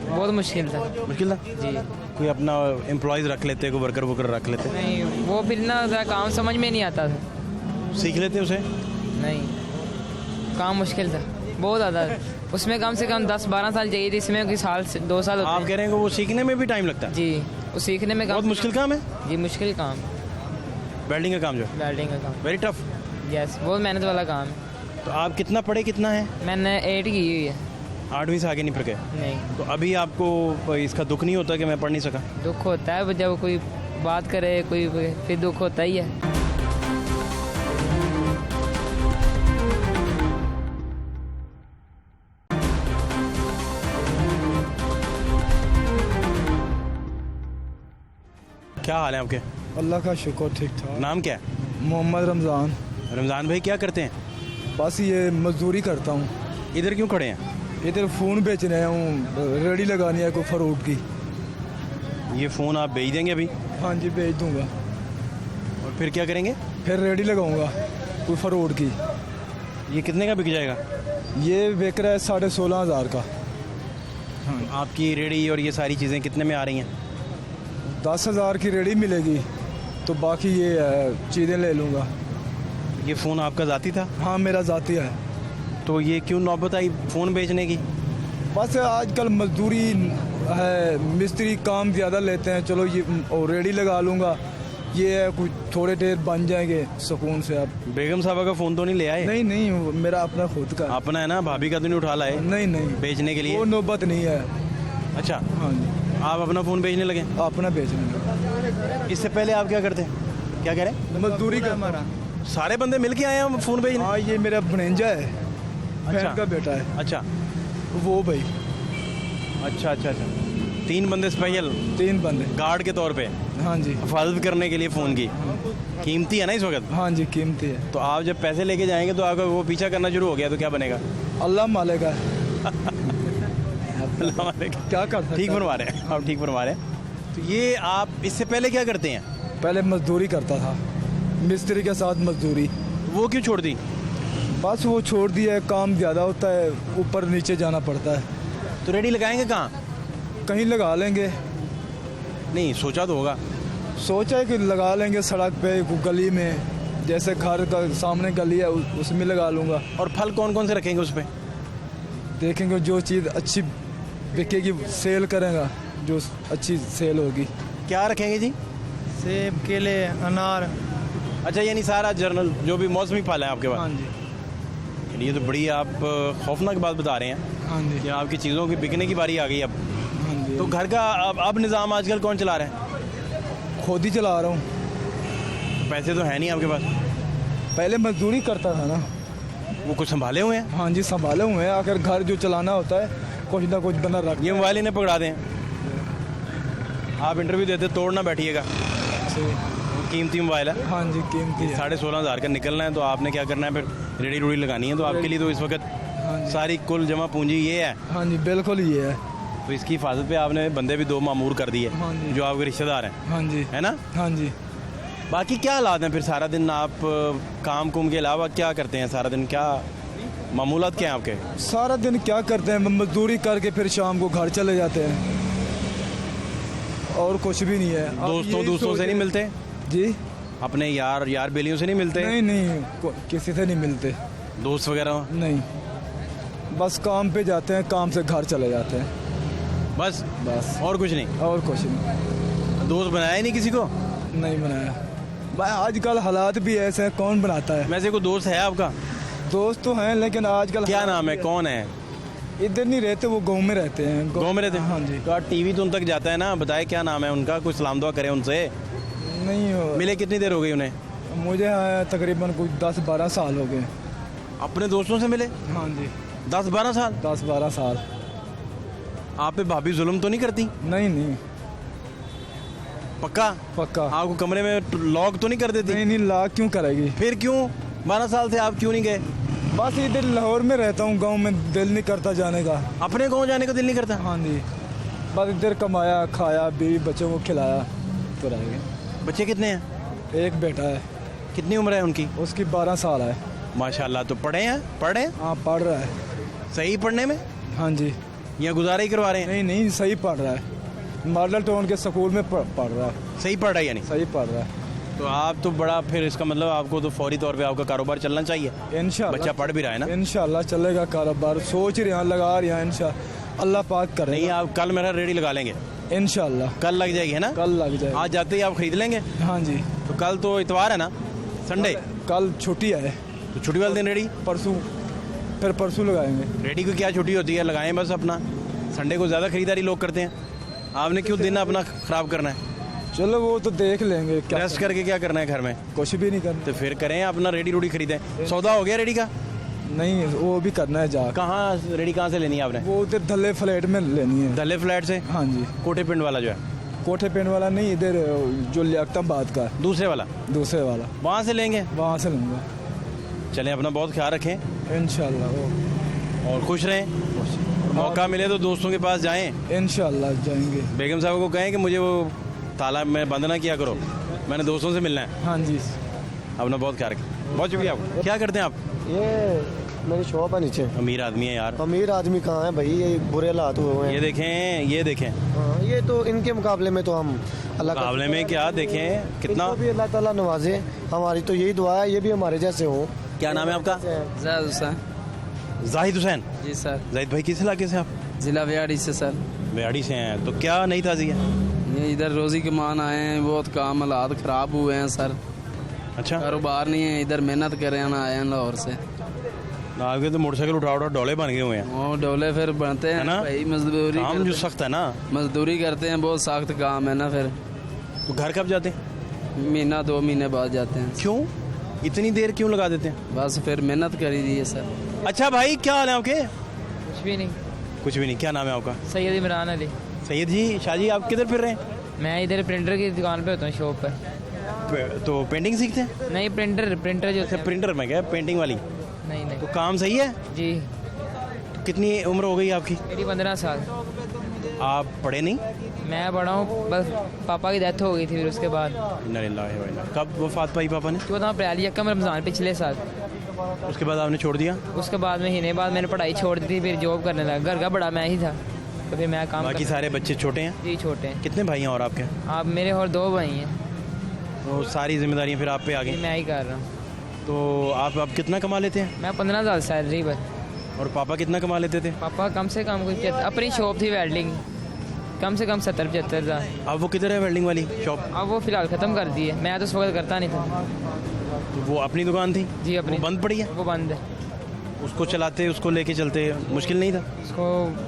बहुत मुश्किल था। मुश्किल था जी। कोई अपना एम्प्लॉयज़ रख लेते, कोई वर्कर रख लेते? नहीं, वो फिर ना ज़रा काम समझ में नहीं आता था। सीख लेते उसे? नहीं, काम मुश्किल था बहुत ज़्यादा। उसमें कम से कम 10-12 साल चाहिए थी, इसमें कोई साल से 2 साल होते आप कह रहे हैं कि वो सीखने में भी टाइम लगता है? जी, वो सीखने में बहुत मुश्किल काम है जी, मुश्किल काम, वेल्डिंग का काम जो है? वेल्डिंग का काम वेरी टफ। यस, बहुत मेहनत वाला काम है। तो आप कितना पढ़े, कितना है? मैंने 8 की हुई है। 8वीं से आगे नहीं पढ़ गए? नहीं। तो अभी आपको इसका दुख नहीं होता कि मैं पढ़ नहीं सका? दुख होता है जब कोई बात करे, कोई फिर दुख होता ही है। क्या हाल है आपके? अल्लाह का शुक्र, ठीक ठाक। नाम क्या है? मोहम्मद रमज़ान। रमज़ान भाई, क्या करते हैं? बस ये मजदूरी करता हूँ। इधर क्यों खड़े हैं? इधर फ़ोन बेच रहे हूँ, रेडी लगानी है कोई फ्रूट की। ये फ़ोन आप बेच देंगे अभी? हाँ जी, बेच दूँगा। और फिर क्या करेंगे? फिर रेडी लगाऊँगा कोई फ्रूट की। ये कितने का बिक जाएगा? ये बिक रहा है 16,500 का। आपकी रेडी और ये सारी चीज़ें कितने में आ रही हैं? 10,000 की रेडी मिलेगी, तो बाकी ये चीज़ें ले लूँगा। ये फ़ोन आपका ज़ाती था? हाँ, मेरा ज़ाती है। तो ये क्यों नौबत आई फ़ोन बेचने की? बस आजकल मजदूरी है, मिस्त्री काम ज़्यादा लेते हैं, चलो ये और रेडी लगा लूँगा, ये है कुछ थोड़े देर बन जाएंगे सुकून से। आप बेगम साहबा का फ़ोन तो नहीं ले आए? नहीं नहीं, वो मेरा अपना खुद का। अपना है ना, भाभी का तो नहीं उठा लाए? नहीं नहीं, बेचने के लिए? वो नौबत नहीं है। अच्छा, हाँ जी, आप अपना फ़ोन बेचने लगे? अपना बेचने का। इससे पहले आप क्या करते? क्या कह रहे हैं? मजदूरी का हमारा सारे बंदे मिल के आए हैं फ़ोन बेचने? हाँ, ये मेरा भणेजा है, बहन का बेटा है अच्छा वो भाई। अच्छा अच्छा अच्छा, 3 बंदे स्पेशल 3 बंदे गार्ड के तौर पे हाँ जी, हिफाजत करने के लिए फ़ोन की। कीमती है ना इस वक्त? हाँ जी, कीमती है। तो आप जब पैसे लेके जाएंगे तो आपका वो पीछा करना शुरू हो गया तो क्या बनेगा? अल्लाह मालिक है, अल्लाह मालिक। क्या कर सकते ठीक हैं। बनवा रहे हैं आप, ठीक बनवा रहे हैं। तो ये आप इससे पहले क्या करते हैं? पहले मजदूरी करता था, मिस्त्री के साथ मजदूरी। वो क्यों छोड़ दी? बस वो छोड़ दिया है, काम ज़्यादा होता है, ऊपर नीचे जाना पड़ता है। तो रेडी लगाएंगे कहाँ? कहीं लगा लेंगे, नहीं सोचा तो होगा। सोचा है कि लगा लेंगे सड़क पे, गली में, जैसे घर का सामने गली है उसमें लगा लूँगा। और फल कौन कौन से रखेंगे उस पर? देखेंगे जो चीज़ अच्छी बिकेगी सेल करेगा, जो अच्छी सेल होगी। क्या रखेंगे जी? सेब, केले, अनार। अच्छा, यानी सारा जर्नल जो भी मौसमी फल है आपके हाँ पास? जी, ये तो बड़ी आप खौफनाक बात बता रहे हैं हाँ जी, कि आपकी चीज़ों की बिकने की बारी आ गई अब। हाँ जी। तो घर का अब निज़ाम आजकल कौन चला रहा है? खुद ही चला रहा हूँ। तो पैसे तो है नहीं आपके पास? पहले मजदूरी करता था ना। वो कुछ संभाले हुए हैं? हाँ जी, संभाले हुए हैं। आखिर घर जो चलाना होता है, कुछ ना कुछ बना रख। ये मोबाइल इन्हें पकड़ा दें, आप इंटरव्यू देते तोड़ना बैठिएगा। कीमती मोबाइल है। हाँ जी, कीमती है। 16,500 का निकलना है तो आपने क्या करना है, फिर रेडी रूडी लगानी है। तो आपके लिए तो इस वक्त हाँ जी, सारी कुल जमा पूंजी ये है। हाँ जी, बिल्कुल ये है। तो इसकी हिफाजत पे आपने बंदे भी 2 मामूर कर दिए हाँ जी, जो आपके रिश्तेदार हैं, हाँ जी, है ना? हाँ जी। बाकी क्या हालात हैं फिर? सारा दिन आप काम कुम के अलावा क्या करते हैं? सारा दिन क्या मामूलात क्या हैं आपके? सारा दिन क्या करते हैं, मजदूरी करके फिर शाम को घर चले जाते हैं, और कुछ भी नहीं है। अब यही दोस्तों से नहीं मिलते? जी, अपने यार बेलियों से नहीं मिलते? नहीं नहीं, किसी से नहीं मिलते, दोस्त वगैरह? नहीं। बस काम पे जाते हैं, काम से घर चले जाते हैं, बस बस, और कुछ नहीं? और कुछ नहीं। दोस्त बनाया ही नहीं किसी को? नहीं बनाया भाई, आजकल हालात भी ऐसे हैं, कौन बनाता है। वैसे कोई दोस्त है आपका? दोस्त तो हैं, लेकिन आजकल क्या नाम है, कौन है? इधर नहीं रहते, वो गांव में रहते हैं। गाँव में रहते हैं? हाँ जी। तो टीवी तो उन तक जाता है ना, बताए क्या नाम है उनका, कुछ सलाम दुआ करें उनसे। नहीं हो, मिले कितनी देर हो गई उन्हें? मुझे तकरीबन कुछ 10-12 साल हो गए। अपने दोस्तों से मिले? हाँ जी, 10-12 साल? 10-12 साल। आप पे भाभी जुल्म तो नहीं करती? नहीं नहीं, पक्का? पक्का। आपको कमरे में लॉक तो नहीं कर देती? नहीं नहीं, लाख क्यों करेगी। फिर क्यों 12 साल से आप क्यों नहीं गए? बस इधर लाहौर में रहता हूँ, गांव में दिल नहीं करता जाने का। अपने गाँव जाने का दिल नहीं करता? हाँ जी, बस इधर कमाया, खाया, बीवी बच्चों को खिलाया, तो रह गए। बच्चे कितने हैं? एक बेटा है, कितनी उम्र है उनकी? उसकी 12 साल है। माशाल्लाह। तो पढ़े हैं? पढ़े? हाँ, पढ़ रहा है। सही पढ़ने में हाँ जी, या गुजारा ही करवा रहे हैं? नहीं नहीं, सही पढ़ रहा है, मॉडल टाउन के स्कूल में पढ़ रहा है। सही पढ़ रहा है यानी? सही पढ़ रहा है। तो आप तो बड़ा, फिर इसका मतलब आपको तो फौरी तौर पे आपका कारोबार चलना चाहिए। इंशाल्लाह बच्चा पढ़ भी रहा है ना? इंशाल्लाह चलेगा कारोबार, सोच रहे हैं, लगा रहे हैं, इंशाल्लाह अल्लाह पाक करे। नहीं, आप कल मेरा रेडी लगा लेंगे? इंशाल्लाह कल लग जाएगी है ना? कल लग जाएगा। आज जाते ही आप खरीद लेंगे? हाँ जी, तो कल तो इतवार है ना, संडे? कल छुट्टी है, तो छुट्टी वाले दिन रेडी? परसों, फिर परसों लगाएंगे। रेडी को क्या छुट्टी होती है, लगाएं बस अपना। संडे को ज़्यादा खरीदारी लोग करते हैं, आपने क्यों दिन अपना ख़राब करना है? चलो वो तो देख लेंगे, क्या रेस्ट करके क्या करना है घर में? कुछ भी नहीं करना। तो फिर करें अपना रेडी रूडी खरीदें। सौदा हो गया रेडी का? नहीं, वो भी करना है जा। कहाँ रेडी कहाँ से लेनी है आपने? वो उधर धल्ले फ्लैट में लेनी है। धल्ले फ्लैट से? हाँ जी, कोठे पिंड वाला जो है? कोठे पेंट वाला नहीं, इधर जो लियाकताबाद का है, दूसरे वाला? दूसरे वाला, वहाँ से लेंगे? वहाँ से लूँगा। चलें, अपना बहुत ख्याल रखें इंशाल्लाह, और खुश रहें। मौका मिले तो दोस्तों के पास जाएं। इंशाल्लाह जाएंगे। बेगम साहब को कहें कि मुझे वो ताला में बंद ना किया करो, मैंने दोस्तों से मिलना है। हाँ जी, अपना बहुत ख्याल रखें। बहुत शुक्रिया आपका। क्या करते हैं आप? ये मेरी शॉप है नीचे। अमीर आदमी है यार। अमीर आदमी कहाँ है भाई, ये बुरे हालात हुए ये हैं। देखें, ये देखें, हाँ, ये तो इनके मुकाबले में तो हम अल्लाह का मुकाबले में क्या देखें कितना। इनको भी अल्लाह ताला नवाजे, हमारी तो यही दुआ है ये भी हमारे जैसे हों। क्या नाम है आपका? जाहिद हुसैन। जाहिद हुसैन। जी सर। जाहिद भाई किस इलाके से आप? जिला व्याड़ी से सर। बेहाड़ी से हैं, तो क्या नई ताज़ी है? ये इधर रोजी कमान आए हैं, बहुत काम हालात ख़राब हुए हैं सर, अच्छा, कारोबार नहीं है, इधर मेहनत कर रहे हैं ना, आए हैं लाहौर से। आपके तो मोटरसाइकिल उठा उठा डोले बन गए हुए हैं, वो डोले फिर बनते है हैं ना? भाई, मजदूरी काम करते जो हैं। सख्त है ना। मजदूरी करते हैं, बहुत सख्त काम है ना, फिर तो घर कब जाते हैं? महीना 2 महीने बाद जाते हैं। क्यों इतनी देर क्यों लगा देते हैं? बस फिर मेहनत करी दी है सर। अच्छा भाई, क्या हाल है आपके? कुछ भी नहीं। कुछ भी नहीं। क्या नाम है आपका? सैयद इमरान अली। सैयद जी। शाहजी आप किधर फिर रहे हैं? मैं इधर प्रिंटर की दुकान पे होता हूँ, शॉप पर। तो पेंटिंग सीखते हैं? नहीं, प्रिंटर जो होते हैं। प्रिंटर में क्या, पेंटिंग वाली? नहीं नहीं तो काम सही है? जी। कितनी उम्र हो गई आपकी? मेरी 15 साल। आप पढ़े नहीं? मैं बड़ा हूँ, बस पापा की डेथ हो गई थी, फिर उसके बाद इन्ना लिल्लाहि व इन्ना। कब वफात पाई पापा ने? 14 अप्रैल यकम रमज़ान पिछले साल। उसके बाद आपने छोड़ दिया? उसके बाद महीने बाद मैंने पढ़ाई छोड़ दी थी, फिर जॉब करने लगा। घर का बड़ा मैं ही था, तो फिर मैं काम बाकी सारे बच्चे छोटे हैं? जी छोटे हैं। कितने भाई हैं और आपके? आप मेरे और 2 भाई हैं। वो सारी जिम्मेदारियां फिर आप पे आ जी, गई। मैं ही कर रहा हूँ। तो आप कितना कमा लेते हैं? मैं 15,000 सैलरी पर। और पापा कितना कमा लेते थे? पापा कम से कम कुछ अपनी शॉप थी वेल्डिंग, कम से कम 70-75,000। अब वो किधर है वेल्डिंग वाली शॉप? अब वो फिलहाल ख़त्म कर दी है, मैं तो उस वक्त करता नहीं था। तो वो अपनी दुकान थी? जी अपनी। वो बंद पड़ी है? वो बंद है। उसको चलाते, उसको लेके चलते मुश्किल नहीं था? उसको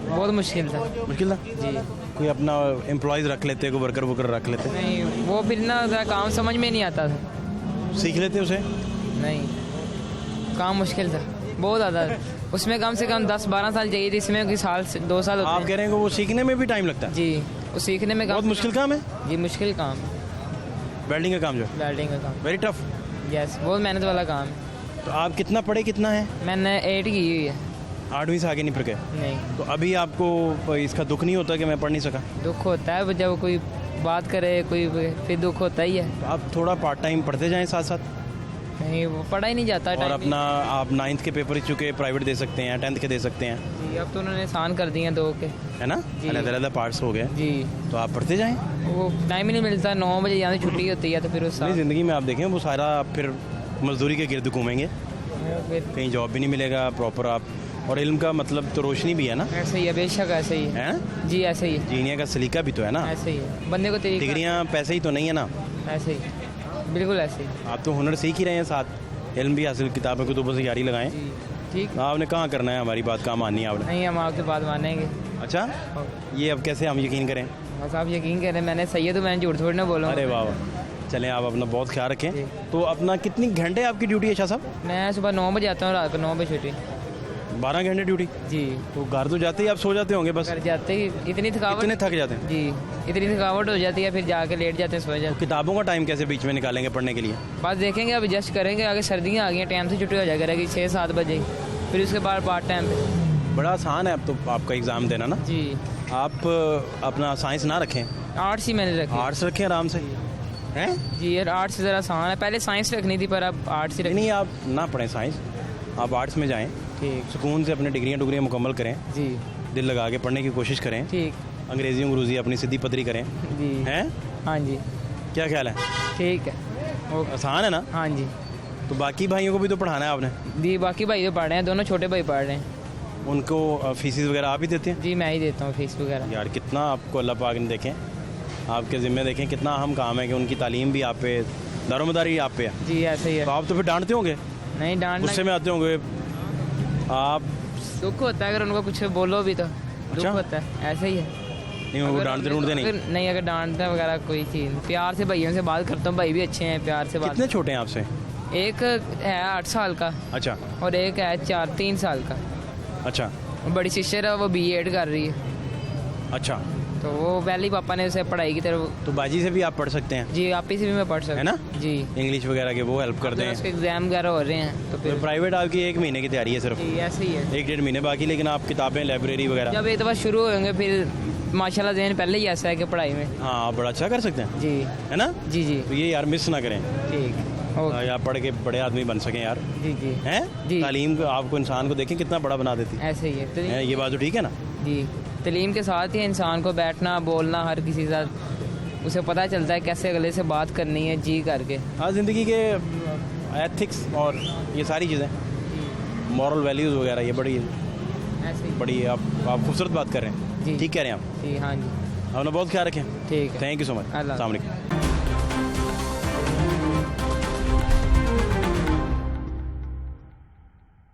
बहुत मुश्किल था। मुश्किल था? जी। कोई अपना एम्प्लॉयज़ रख लेते, कोई वर्कर वर्कर रख लेते, नहीं, वो फिर ना ज़रा काम समझ में नहीं आता था। सीख लेते उसे? नहीं, काम मुश्किल था बहुत ज़्यादा। उसमें कम से कम 10-12 साल चाहिए थी, इसमें कोई साल 2 साल होते आप हैं। कह रहे हैं कि वो सीखने में भी टाइम लगता है? जी, वो सीखने में बहुत मुश्किल काम है जी, मुश्किल काम, वेल्डिंग का काम जो है, वेल्डिंग का काम। Very tough. यस, बहुत मेहनत वाला काम है। तो आप कितना पढ़े, कितना है? मैंने 8 की हुई है। 8वीं से आगे नहीं पढ़ गए? नहीं, तो अभी आपको इसका दुख नहीं होता कि मैं पढ़ नहीं सका? दुख होता है जब कोई बात करे, कोई फिर दुख होता ही है। तो आप थोड़ा पार्ट टाइम पढ़ते जाएं साथ साथ, नहीं वो पढ़ा ही नहीं जाता और टाइम अपना आप 9th के पेपर चुके प्राइवेट दे सकते हैं, 10th के दे सकते हैं, जी। अब तो उन्होंने आसान कर दिए हैं 2 के। है ना? जी। अलग-अलग पार्ट्स हो गए, जी, तो आप पढ़ते जाएं। वो टाइम ही नहीं मिलता। 9 बजे यहाँ से छुट्टी होती है, तो फिर उस अपनी ज़िंदगी में आप देखें वो सारा आप फिर मजदूरी के गिर्द घूमेंगे, फिर कहीं जॉब भी नहीं मिलेगा प्रॉपर आप। और इल्म का मतलब तो रोशनी भी है ना? ऐसे ही है, बेशक ऐसे ही है। है ना? जी ऐसे ही है, जीने का सलीका भी तो है ना? ऐसे ही है। बंदे को तरीका डिग्रियाँ पैसे ही तो नहीं है ना? ऐसे ही, बिल्कुल ऐसे ही। आप तो हुनर सीख ही रहे हैं, साथ इल्म भी हासिल, किताबें कुतुबों से यारी लगाएं। जी ठीक। आपने कहाँ करना है, हमारी बात कहाँ माननी है आपने? नहीं, हम आपकी बात मानेंगे। अच्छा, ये अब कैसे हम यकीन करें? बस आप यकीन करें, मैंने सैयद, मैंने झूठ थोड़ी ना बोला। अरे वाह वाह। चलें, आप अपना बहुत ख्याल जी। रखें। तो अपना कितनी घंटे आपकी ड्यूटी है शाह साहब? मैं सुबह 9 बजे आता हूँ, रात को 9 बजे छुट्टी। 12 घंटे ड्यूटी? जी। तो घर तो जाते ही आप सो जाते होंगे बस? घर जाते ही इतनी थकावट, इतने थक जाते हैं? जी इतनी थकावट हो जाती है, फिर जाके लेट जाते हैं, सो जाते किताबों का टाइम कैसे बीच में निकालेंगे पढ़ने के लिए? हैं। बस देखेंगे, अब एडजस्ट करेंगे। आगे सर्दियाँ आ गई हैं, टाइम से छुट्टी हो जाएगा, करेगी 6-7 बजे, फिर उसके बाद पार्ट टाइम पे। बड़ा आसान है अब तो आपका एग्ज़ाम देना ना? जी। आप अपना साइंस ना रखें, आर्ट्स ही मैंने रखी। आर्ट्स रखें आराम से। हैं? जी यार, आर्ट्स ज़रा आसान है। पहले साइंस रखनी थी, पर अब आर्ट्स ही रखनी। नहीं, आप ना पढ़ें साइंस, आप आर्ट्स में जाएं, ठीक। सुकून से अपने डिग्रियाँ मुकम्मल करें, जी दिल लगा के पढ़ने की कोशिश करें, ठीक। अंग्रेज़ी अंग्रेज़ी अपनी सीधी पदरी करें। जी हैं? हाँ जी, क्या ख्याल है? ठीक है। ओके। आसान है ना? हाँ जी। तो बाकी भाइयों को भी तो पढ़ाना है आपने? जी, बाकी भाई तो पढ़ रहे हैं, दोनों छोटे भाई पढ़ रहे हैं। उनको फीसिस वगैरह आप ही देते हैं? जी, मैं ही देता हूँ फीस वगैरह। यार कितना आपको अल्लाह पाक ने देखें, आपके ज़िम्मे देखें कितना अहम काम है कि उनकी तालीम भी आप पे, दारोमदारी आप पे है। जी ऐसे ही तो है। आप तो फिर डांटते होंगे, नहीं डांटना, गुस्से में आते होंगे आप? दुख होता है अगर उनको कुछ बोलो भी तो दुख अच्छा? होता है, ऐसे ही है। नहीं, वो अगर डांटते हमने- ढूंढते नहीं? अगर नहीं, अगर डांटते वगैरह कोई चीज़, प्यार से भाइयों से बात करता हूँ, भाई भी अच्छे हैं, प्यार से बात। कितने छोटे हैं आपसे? एक है 8 साल का, अच्छा और एक है 3 साल का। अच्छा बड़ी सिस्टर है, वो B.Ed कर रही है, अच्छा। तो वो पहले ही पापा ने उसे पढ़ाई की तरफ। तो बाजी से भी आप पढ़ सकते हैं? जी, आप ही से भी मैं पढ़ सकता है ना? जी। इंग्लिश वगैरह के वो हेल्प करते उसके हैं? एग्जाम वगैरह हो रहे हैं, तो तो फिर प्राइवेट आपकी 1 महीने की तैयारी है सिर्फ? जी ऐसे ही है। 1-1.5 महीने बाकी, लेकिन आप किताबें, लाइब्रेरी वगैरह? जब एक दफ़ा शुरू होंगे फिर माशाल्लाह ज़हन पहले ही ऐसा है कि पढ़ाई में। हाँ, आप बड़ा अच्छा कर सकते हैं, जी है ना? जी जी तो ये यार मिस ना करें। ठीक। ओके। या पढ़ के बड़े आदमी बन सकें यार, जी जी हैं? जी। तालीम आपको इंसान को देखें कितना बड़ा बना देती ऐसे ही है है, ये बात तो ठीक है ना? जी तलीम के साथ ही इंसान को बैठना बोलना हर किसी के साथ उसे पता चलता है कैसे अगले से बात करनी है जी करके। हाँ, ज़िंदगी के एथिक्स और ये सारी चीज़ें, मॉरल वैल्यूज़ वगैरह, ये ऐसे ही बड़ी आप खूबसूरत बात कर रहे हैं, जी। ठीक कह रहे हैं आप। जी हाँ जी अपना बहुत ख्याल रखें। ठीक है। Thank you so much. अल्लाह। अस्सलाम वालेकुम।